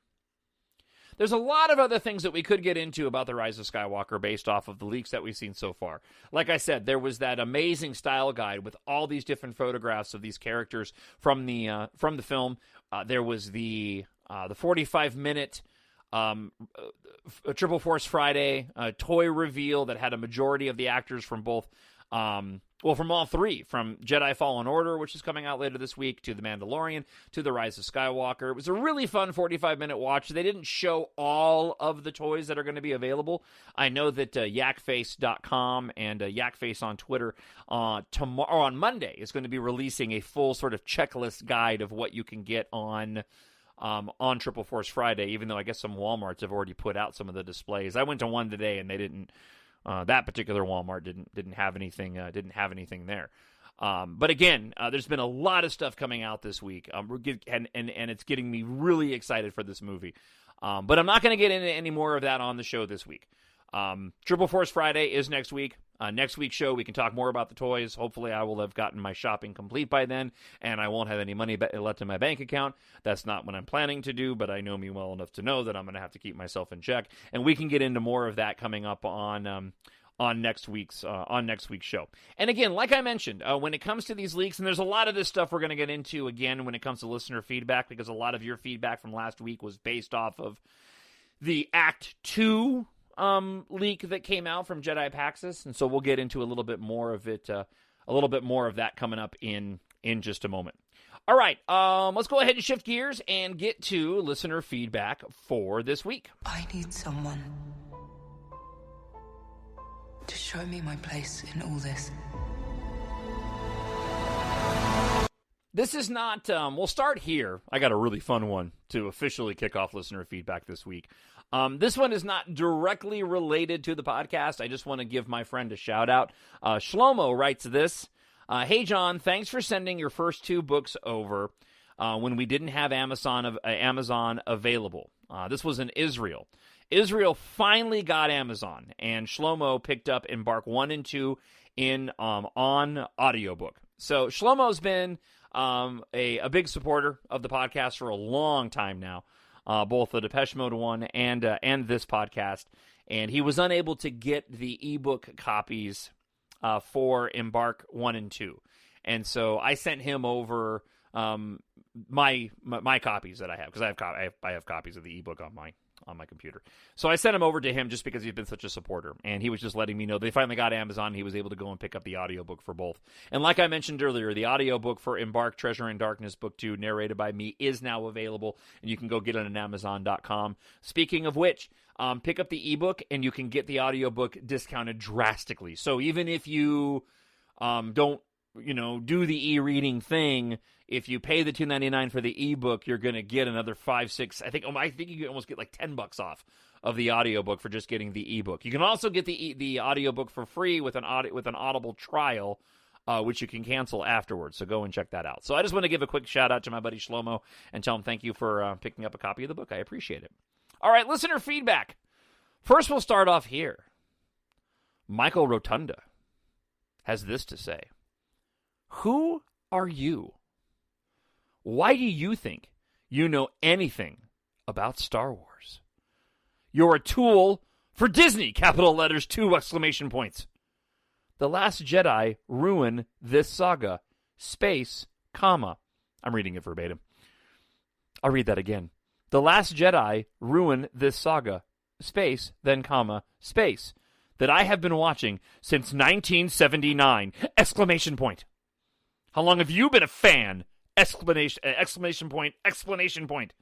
There's a lot of other things that we could get into about The Rise of Skywalker based off of the leaks that we've seen so far. Like I said, there was that amazing style guide with all these different photographs of these characters from the film. There was the 45-minute Triple Force Friday toy reveal that had a majority of the actors from both Well, from all three, from Jedi Fallen Order, which is coming out later this week, to The Mandalorian, to The Rise of Skywalker. It was a really fun 45-minute watch. They didn't show all of the toys that are going to be available. I know that yakface.com and yakface on Twitter tomorrow, on Monday, is going to be releasing a full sort of checklist guide of what you can get on Triple Force Friday, even though I guess some Walmarts have already put out some of the displays. I went to one today, and they didn't. That particular Walmart didn't have anything. Didn't have anything there. But again, there's been a lot of stuff coming out this week, and it's getting me really excited for this movie. But I'm not going to get into any more of that on the show this week. Triple Force Friday is next week. Next week's show, we can talk more about the toys. Hopefully, I will have gotten my shopping complete by then, and I won't have any money left in my bank account. That's not what I'm planning to do, but I know me well enough to know that I'm going to have to keep myself in check. And we can get into more of that coming up on next week's show. And again, like I mentioned, when it comes to these leaks, and there's a lot of this stuff we're going to get into again when it comes to listener feedback, because a lot of your feedback from last week was based off of the Act 2 leak that came out from Jedi Paxis, and so we'll get into a little bit more of it, a little bit more of that coming up in just a moment. All right, let's go ahead and shift gears and get to listener feedback for this week. I need someone to show me my place in all this. This is not, we'll start here. I got a really fun one to officially kick off listener feedback this week. This one is not directly related to the podcast. I just want to give my friend a shout out. Shlomo writes this. Hey, John, thanks for sending your first 2 books over when we didn't have Amazon available. This was in Israel. Israel finally got Amazon, and Shlomo picked up EMBARK 1 and 2 on audiobook. So Shlomo's been a big supporter of the podcast for a long time now, both the Depeche Mode one and this podcast, and he was unable to get the ebook copies for EMBARK 1 and 2, and so I sent him over my copies that I have, because I have copies of the ebook on my computer. So I sent him over to him just because he's been such a supporter, and he was just letting me know they finally got Amazon, and he was able to go and pick up the audiobook for both. And like I mentioned earlier, the audiobook for EMBARK Treasure in Darkness Book 2, narrated by me, is now available, and you can go get it on Amazon.com. Speaking of which, pick up the ebook, and you can get the audiobook discounted drastically. So even if you don't do the e-reading thing, if you pay the $2.99 for the ebook, you're going to get another $5-6. I think you can almost get like $10 off of the audiobook for just getting the ebook. You can also get the audiobook for free with an Audible trial, which you can cancel afterwards. So go and check that out. So I just want to give a quick shout out to my buddy Shlomo and tell him thank you for picking up a copy of the book. I appreciate it. All right, listener feedback. First, we'll start off here. Michael Rotunda has this to say. Who are you? Why do you think you know anything about Star Wars? You're a tool for Disney, capital letters, 2 exclamation points. The Last Jedi ruin this saga, space, comma. I'm reading it verbatim. I'll read that again. The Last Jedi ruin this saga, space, then comma, space, that I have been watching since 1979, exclamation point. How long have you been a fan? Exclamation point, explanation point.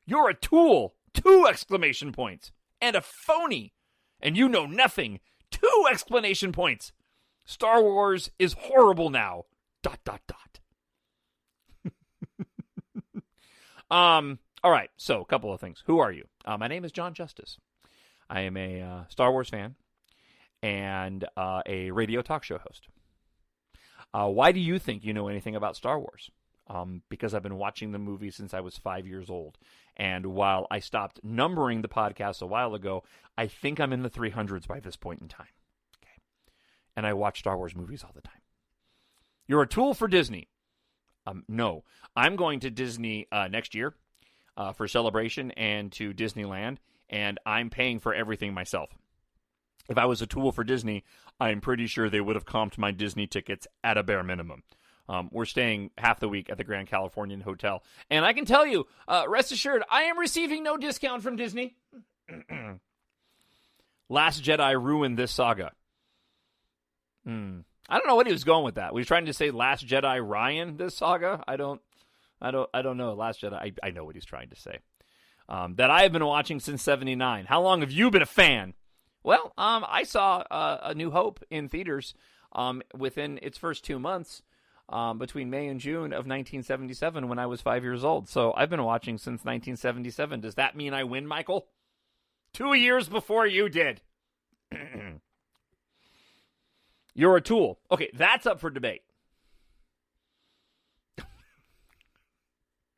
You're a tool, 2 exclamation points, and a phony, and you know nothing, 2 exclamation points. Star Wars is horrible now, ... All right, so a couple of things. Who are you? My name is Jon Justice. I am a Star Wars fan and a radio talk show host. Why do you think you know anything about Star Wars? Because I've been watching the movie since I was 5 years old. And while I stopped numbering the podcast a while ago, I think I'm in the 300s by this point in time. Okay. And I watch Star Wars movies all the time. You're a tool for Disney. No. I'm going to Disney next year for Celebration and to Disneyland, and I'm paying for everything myself. If I was a tool for Disney, I'm pretty sure they would have comped my Disney tickets at a bare minimum. We're staying half the week at the Grand Californian Hotel. And I can tell you, rest assured, I am receiving no discount from Disney. Last Jedi ruined this saga. I don't know what he was going with that. Was he trying to say Last Jedi Rian, this saga? I don't know. Last Jedi, I know what he's trying to say. That I have been watching since 79. How long have you been a fan? Well, I saw A New Hope in theaters within its first 2 months, between May and June of 1977 when I was 5 years old. So I've been watching since 1977. Does that mean I win, Michael? 2 years before you did. You're a tool. Okay, that's up for debate.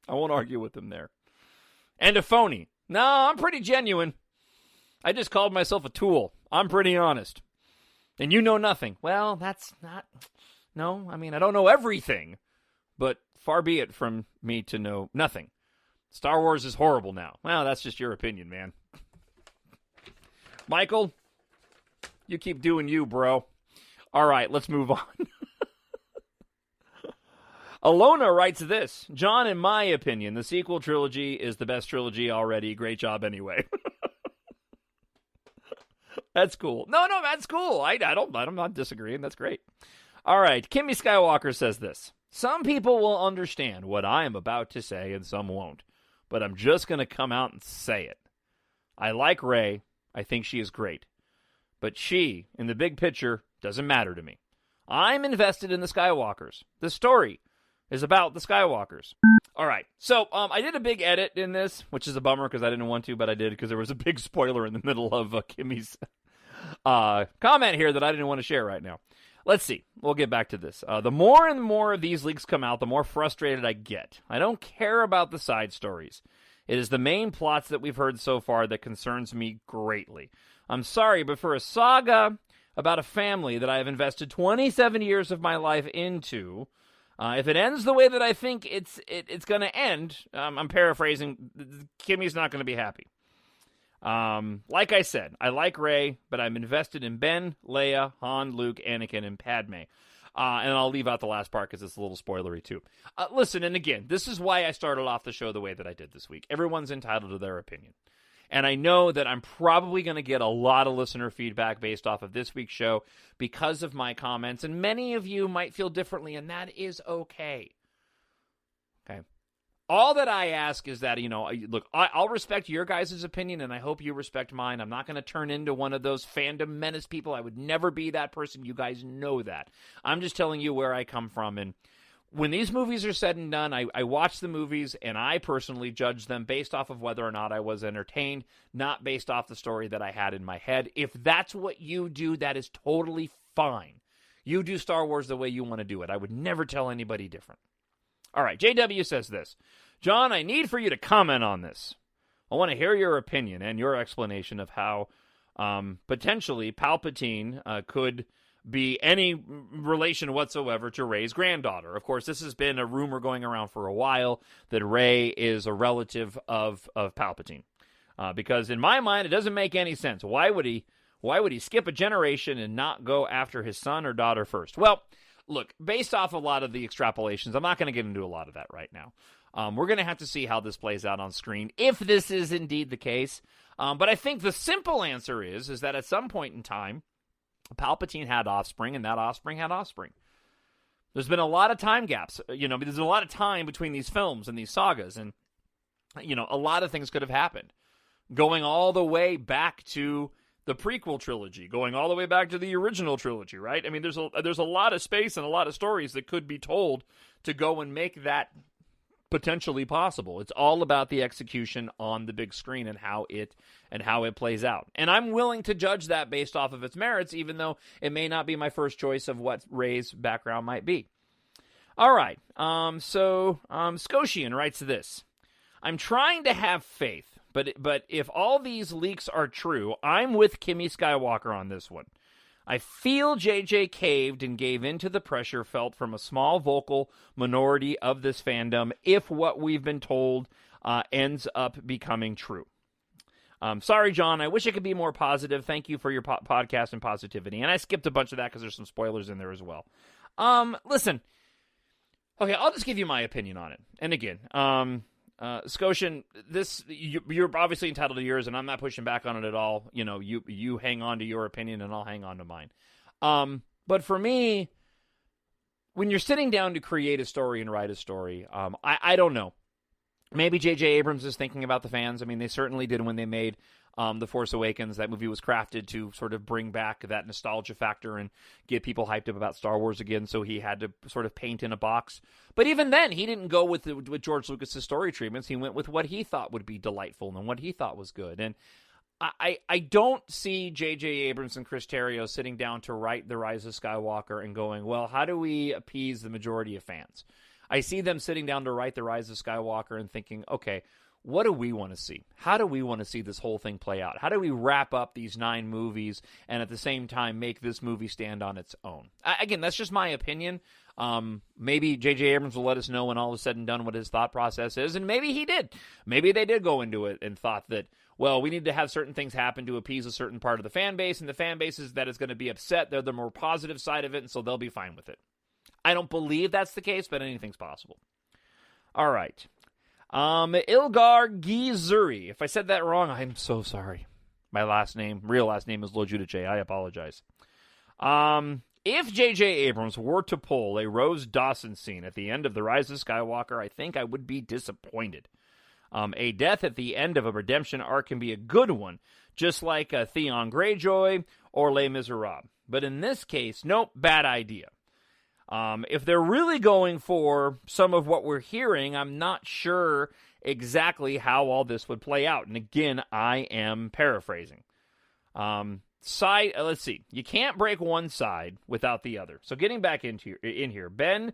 I won't argue with him there. And a phony. No, I'm pretty genuine. I just called myself a tool. I'm pretty honest. And you know nothing. Well, that's not... No, I mean, I don't know everything. But far be it from me to know nothing. Star Wars is horrible now. Well, that's just your opinion, man. Michael, you keep doing you, bro. All right, let's move on. Alona writes this. John, in my opinion, the sequel trilogy is the best trilogy already. Great job anyway. That's cool. No, that's cool. I'm not disagreeing. That's great. All right, Kimmy Skywalker says this. Some people will understand what I am about to say and some won't. But I'm just going to come out and say it. I like Rey. I think she is great. But she, in the big picture, doesn't matter to me. I'm invested in the Skywalkers. The story is about the Skywalkers. All right, so I did a big edit in this, which is a bummer because I didn't want to, but I did because there was a big spoiler in the middle of Kimmy's comment here that I didn't want to share right now. Let's see. We'll get back to this. The more and more of these leaks come out, the more frustrated I get. I don't care about the side stories. It is the main plots that we've heard so far that concerns me greatly. I'm sorry, but for a saga about a family that I have invested 27 years of my life into, if it ends the way that I think it's going to end, I'm paraphrasing, Kimmy's not going to be happy. Like I said, I like Rey, but I'm invested in Ben, Leia, Han, Luke, Anakin, and Padme. And I'll leave out the last part because it's a little spoilery too. Listen, and again, this is why I started off the show the way that I did this week. Everyone's entitled to their opinion. And I know that I'm probably going to get a lot of listener feedback based off of this week's show because of my comments. And many of you might feel differently, and that is okay. Okay. All that I ask is that, look, I'll respect your guys' opinion, and I hope you respect mine. I'm not going to turn into one of those fandom menace people. I would never be that person. You guys know that. I'm just telling you where I come from, and when these movies are said and done, I watch the movies, and I personally judge them based off of whether or not I was entertained, not based off the story that I had in my head. If that's what you do, that is totally fine. You do Star Wars the way you want to do it. I would never tell anybody different. All right, JW says this. John, I need for you to comment on this. I want to hear your opinion and your explanation of how potentially Palpatine could be any relation whatsoever to Rey's granddaughter. Of course, this has been a rumor going around for a while that Rey is a relative of Palpatine. Because in my mind, it doesn't make any sense. Why would he skip a generation and not go after his son or daughter first? Well, look, based off a lot of the extrapolations, I'm not going to get into a lot of that right now. We're going to have to see how this plays out on screen, if this is indeed the case. But I think the simple answer is that at some point in time, Palpatine had offspring, and that offspring had offspring. There's been a lot of time gaps. There's a lot of time between these films and these sagas, and, a lot of things could have happened. Going all the way back to the prequel trilogy, going all the way back to the original trilogy, right? I mean, there's a lot of space and a lot of stories that could be told to go and make that potentially possible. It's all about the execution on the big screen and how it plays out. And I'm willing to judge that based off of its merits, even though it may not be my first choice of what Rey's background might be. All right. So Scotian writes this. I'm trying to have faith, but if all these leaks are true, I'm with Kimmy Skywalker on this one. I feel JJ caved and gave into the pressure felt from a small vocal minority of this fandom if what we've been told ends up becoming true. Sorry, John. I wish it could be more positive. Thank you for your podcast and positivity. And I skipped a bunch of that because there's some spoilers in there as well. Listen. Okay, I'll just give you my opinion on it. And again, Scotian, you're obviously entitled to yours, and I'm not pushing back on it at all. You hang on to your opinion, and I'll hang on to mine. But for me, when you're sitting down to create a story and write a story, I don't know. Maybe J.J. Abrams is thinking about the fans. I mean, they certainly did when they made The Force Awakens. That movie was crafted to sort of bring back that nostalgia factor and get people hyped up about Star Wars again, so he had to sort of paint in a box. But even then, he didn't go with George Lucas's story treatments. He went with what he thought would be delightful and what he thought was good. And I don't see J.J. Abrams and Chris Terrio sitting down to write The Rise of Skywalker and going, well, how do we appease the majority of fans? I see them sitting down to write The Rise of Skywalker and thinking, okay, what do we want to see? How do we want to see this whole thing play out? How do we wrap up these 9 movies and at the same time make this movie stand on its own? Again, that's just my opinion. Maybe J.J. Abrams will let us know when all is said and done what his thought process is, and maybe he did. Maybe they did go into it and thought that, well, we need to have certain things happen to appease a certain part of the fan base, and the fan base is that is going to be upset. They're the more positive side of it, and so they'll be fine with it. I don't believe that's the case, but anything's possible. All right. Ilgar Gizuri. If I said that wrong, I'm so sorry. My real last name is Lojudice. I apologize. If J.J. Abrams were to pull a Rose Dawson scene at the end of The Rise of Skywalker, I think I would be disappointed. A death at the end of a redemption arc can be a good one, just like Theon Greyjoy or Les Miserables. But in this case, nope, bad idea. If they're really going for some of what we're hearing, I'm not sure exactly how all this would play out. And again, I am paraphrasing. Let's see. You can't break one side without the other. So getting back in here, Ben,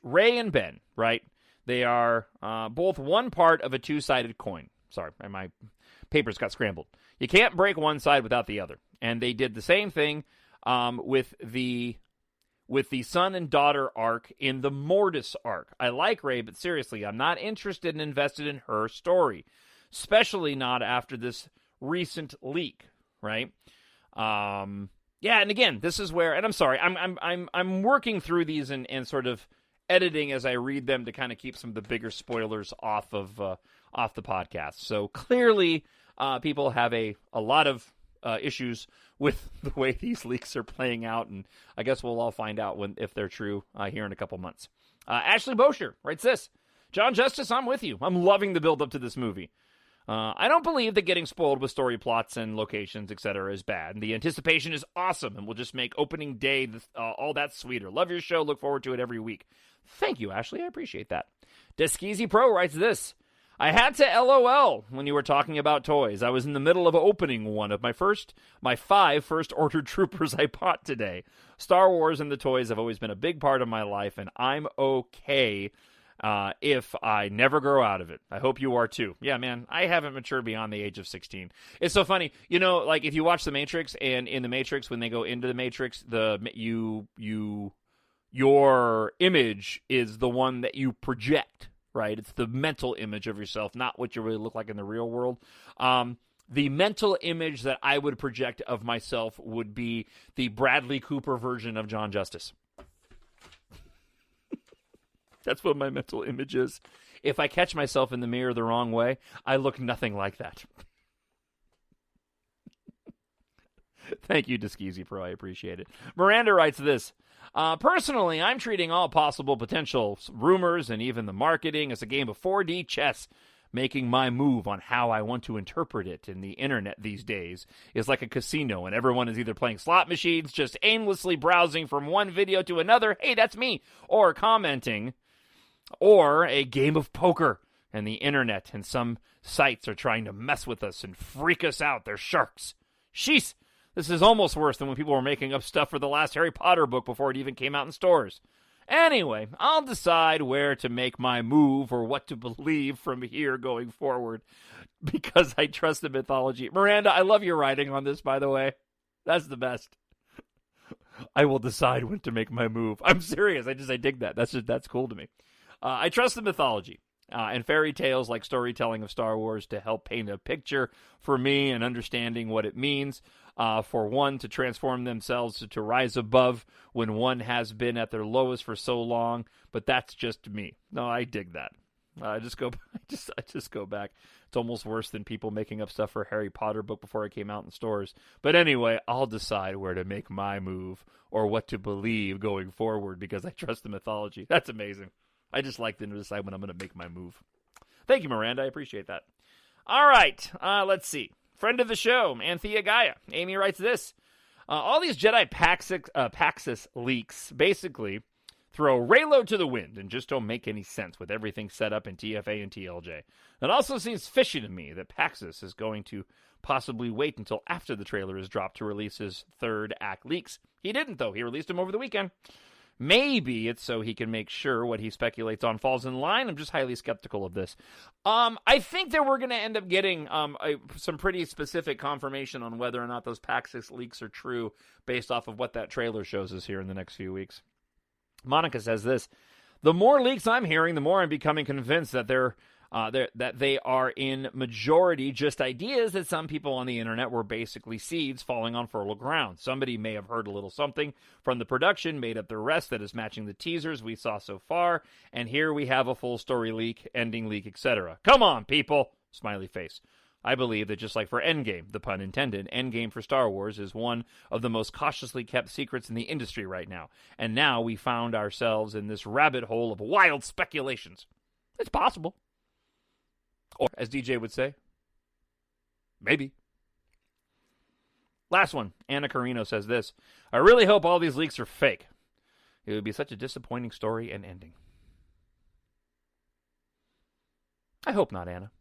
Rey and Ben, right? They are both one part of a two-sided coin. Sorry, my papers got scrambled. You can't break one side without the other. And they did the same thing with the son and daughter arc in the Mortis arc. I like Rey, but seriously, I'm not interested and invested in her story, especially not after this recent leak, right? Yeah, and again, this is where, and I'm sorry, I'm working through these and sort of editing as I read them to kind of keep some of the bigger spoilers off the podcast. So clearly, people have a lot of issues with the way these leaks are playing out, and I guess we'll all find out if they're true here in a couple months. Ashley Bosher writes this: Jon Justice, I'm with you. I'm loving the build-up to this movie. I don't believe that getting spoiled with story plots and locations, etc. is bad. The anticipation is awesome and will just make opening day all that sweeter. Love your show. Look forward to it every week. Thank you, Ashley. I appreciate that. Deskeezy Pro writes this: I had to LOL when you were talking about toys. I was in the middle of opening one of my 5 first order troopers I bought today. Star Wars and the toys have always been a big part of my life, and I'm okay if I never grow out of it. I hope you are too. Yeah, man, I haven't matured beyond the age of 16. It's so funny. You know, like if you watch The Matrix, and in The Matrix, when they go into The Matrix, your image is the one that you project, right? It's the mental image of yourself, not what you really look like in the real world. The mental image that I would project of myself would be the Bradley Cooper version of Jon Justice. That's what my mental image is. If I catch myself in the mirror the wrong way, I look nothing like that. Thank you, Deskeezy Pro. I appreciate it. Miranda writes this: personally, I'm treating all possible potential rumors and even the marketing as a game of 4D chess. Making my move on how I want to interpret it in the internet these days is like a casino, and everyone is either playing slot machines, just aimlessly browsing from one video to another, hey, that's me, or commenting, or a game of poker, and the internet and some sites are trying to mess with us and freak us out. They're sharks. Sheesh. This is almost worse than when people were making up stuff for the last Harry Potter book before it even came out in stores. Anyway, I'll decide where to make my move or what to believe from here going forward because I trust the mythology. Miranda, I love your writing on this, by the way. That's the best. I will decide when to make my move. I'm serious. I dig that. That's cool to me. I trust the mythology and fairy tales like storytelling of Star Wars to help paint a picture for me and understanding what it means for one to transform themselves to rise above when one has been at their lowest for so long. But that's just me. No, I dig that. I just go back. It's almost worse than people making up stuff for a Harry Potter book before it came out in stores. But anyway, I'll decide where to make my move or what to believe going forward because I trust the mythology. That's amazing. I just like to decide when I'm going to make my move. Thank you, Miranda. I appreciate that. All right, let's see. Friend of the show, Anthea Gaia. Amy writes this. All these Jedi Paxis leaks basically throw Reylo to the wind and just don't make any sense with everything set up in TFA and TLJ. It also seems fishy to me that Paxis is going to possibly wait until after the trailer is dropped to release his third act leaks. He didn't, though. He released them over the weekend. Maybe it's so he can make sure what he speculates on falls in line. I'm just highly skeptical of this. I think that we're going to end up getting some pretty specific confirmation on whether or not those Paxis leaks are true based off of what that trailer shows us here in the next few weeks. Monica says this. The more leaks I'm hearing, the more I'm becoming convinced that they are in majority just ideas that some people on the internet were basically seeds falling on fertile ground. Somebody may have heard a little something from the production, made up the rest that is matching the teasers we saw so far, and here we have a full story leak, ending leak, etc. Come on, people! Smiley face. I believe that just like for Endgame, the pun intended, Endgame for Star Wars is one of the most cautiously kept secrets in the industry right now. And now we found ourselves in this rabbit hole of wild speculations. It's possible. Or, as DJ would say, maybe. Last one. Anna Carino says this. I really hope all these leaks are fake. It would be such a disappointing story and ending. I hope not, Anna.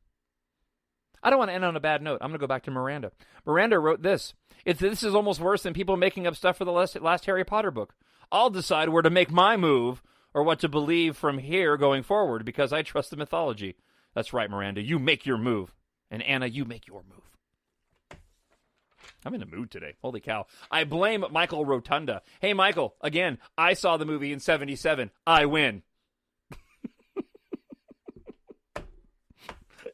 I don't want to end on a bad note. I'm going to go back to Miranda. Miranda wrote this. This is almost worse than people making up stuff for the last Harry Potter book. I'll decide where to make my move or what to believe from here going forward because I trust the mythology. That's right, Miranda. You make your move. And Anna, you make your move. I'm in the mood today. Holy cow. I blame Michael Rotunda. Hey, Michael, again, I saw the movie in 1977. I win.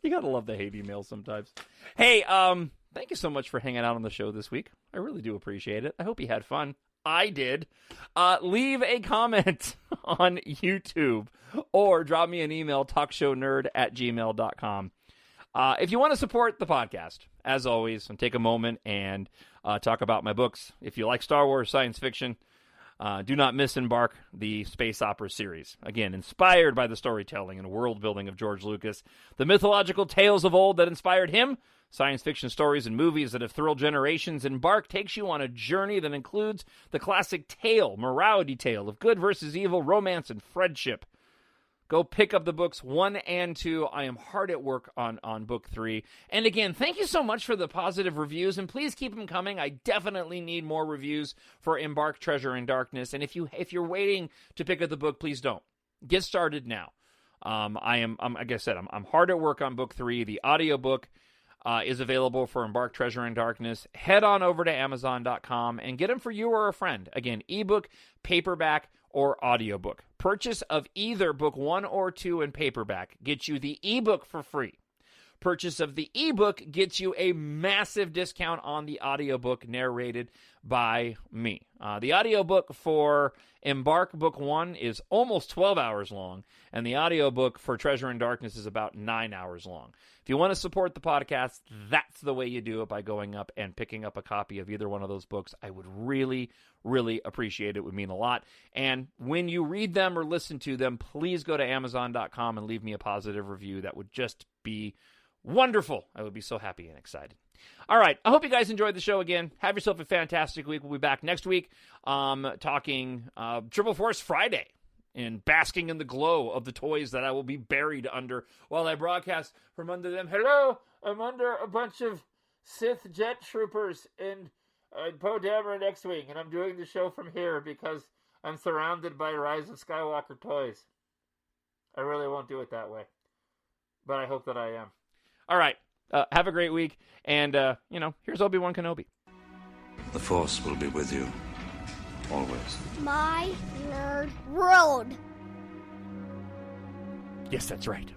You gotta love the hate emails sometimes. Hey, thank you so much for hanging out on the show this week. I really do appreciate it. I hope you had fun. I did. Leave a comment on YouTube or drop me an email, talkshownerd@gmail.com. If you want to support the podcast, as always, and take a moment and talk about my books. If you like Star Wars, science fiction, do not miss EMBARK, the space opera series. Again, inspired by the storytelling and world building of George Lucas, the mythological tales of old that inspired him, science fiction stories and movies that have thrilled generations. EMBARK takes you on a journey that includes the classic tale, morality tale of good versus evil, romance, and friendship. Go pick up the books 1 and 2. I am hard at work on book 3. And again, thank you so much for the positive reviews, and please keep them coming. I definitely need more reviews for EMBARK Treasure in Darkness. And if you're waiting to pick up the book, please don't. Get started now. Like I said, I'm hard at work on book 3. The audiobook is available for EMBARK Treasure in Darkness. Head on over to Amazon.com and get them for you or a friend. Again, ebook, paperback, or audiobook. Purchase of either book 1 or 2 in paperback gets you the ebook for free. Purchase of the ebook gets you a massive discount on the audiobook narrated by me. The audiobook for EMBARK Book 1 is almost 12 hours long, and the audiobook for Treasure in Darkness is about 9 hours long. If you want to support the podcast, that's the way you do it, by going up and picking up a copy of either one of those books. I would really, really appreciate it. It would mean a lot. And when you read them or listen to them, please go to Amazon.com and leave me a positive review. That would just be wonderful. I would be so happy and excited. All right. I hope you guys enjoyed the show again. Have yourself a fantastic week. We'll be back next week talking Triple Force Friday and basking in the glow of the toys that I will be buried under while I broadcast from under them. Hello, I'm under a bunch of Sith jet troopers in Poe Dameron X-Wing, and I'm doing the show from here because I'm surrounded by Rise of Skywalker toys. I really won't do it that way, but I hope that I am. All right. Have a great week. And, here's Obi Wan Kenobi. The Force will be with you. Always. My nerd world. Yes, that's right.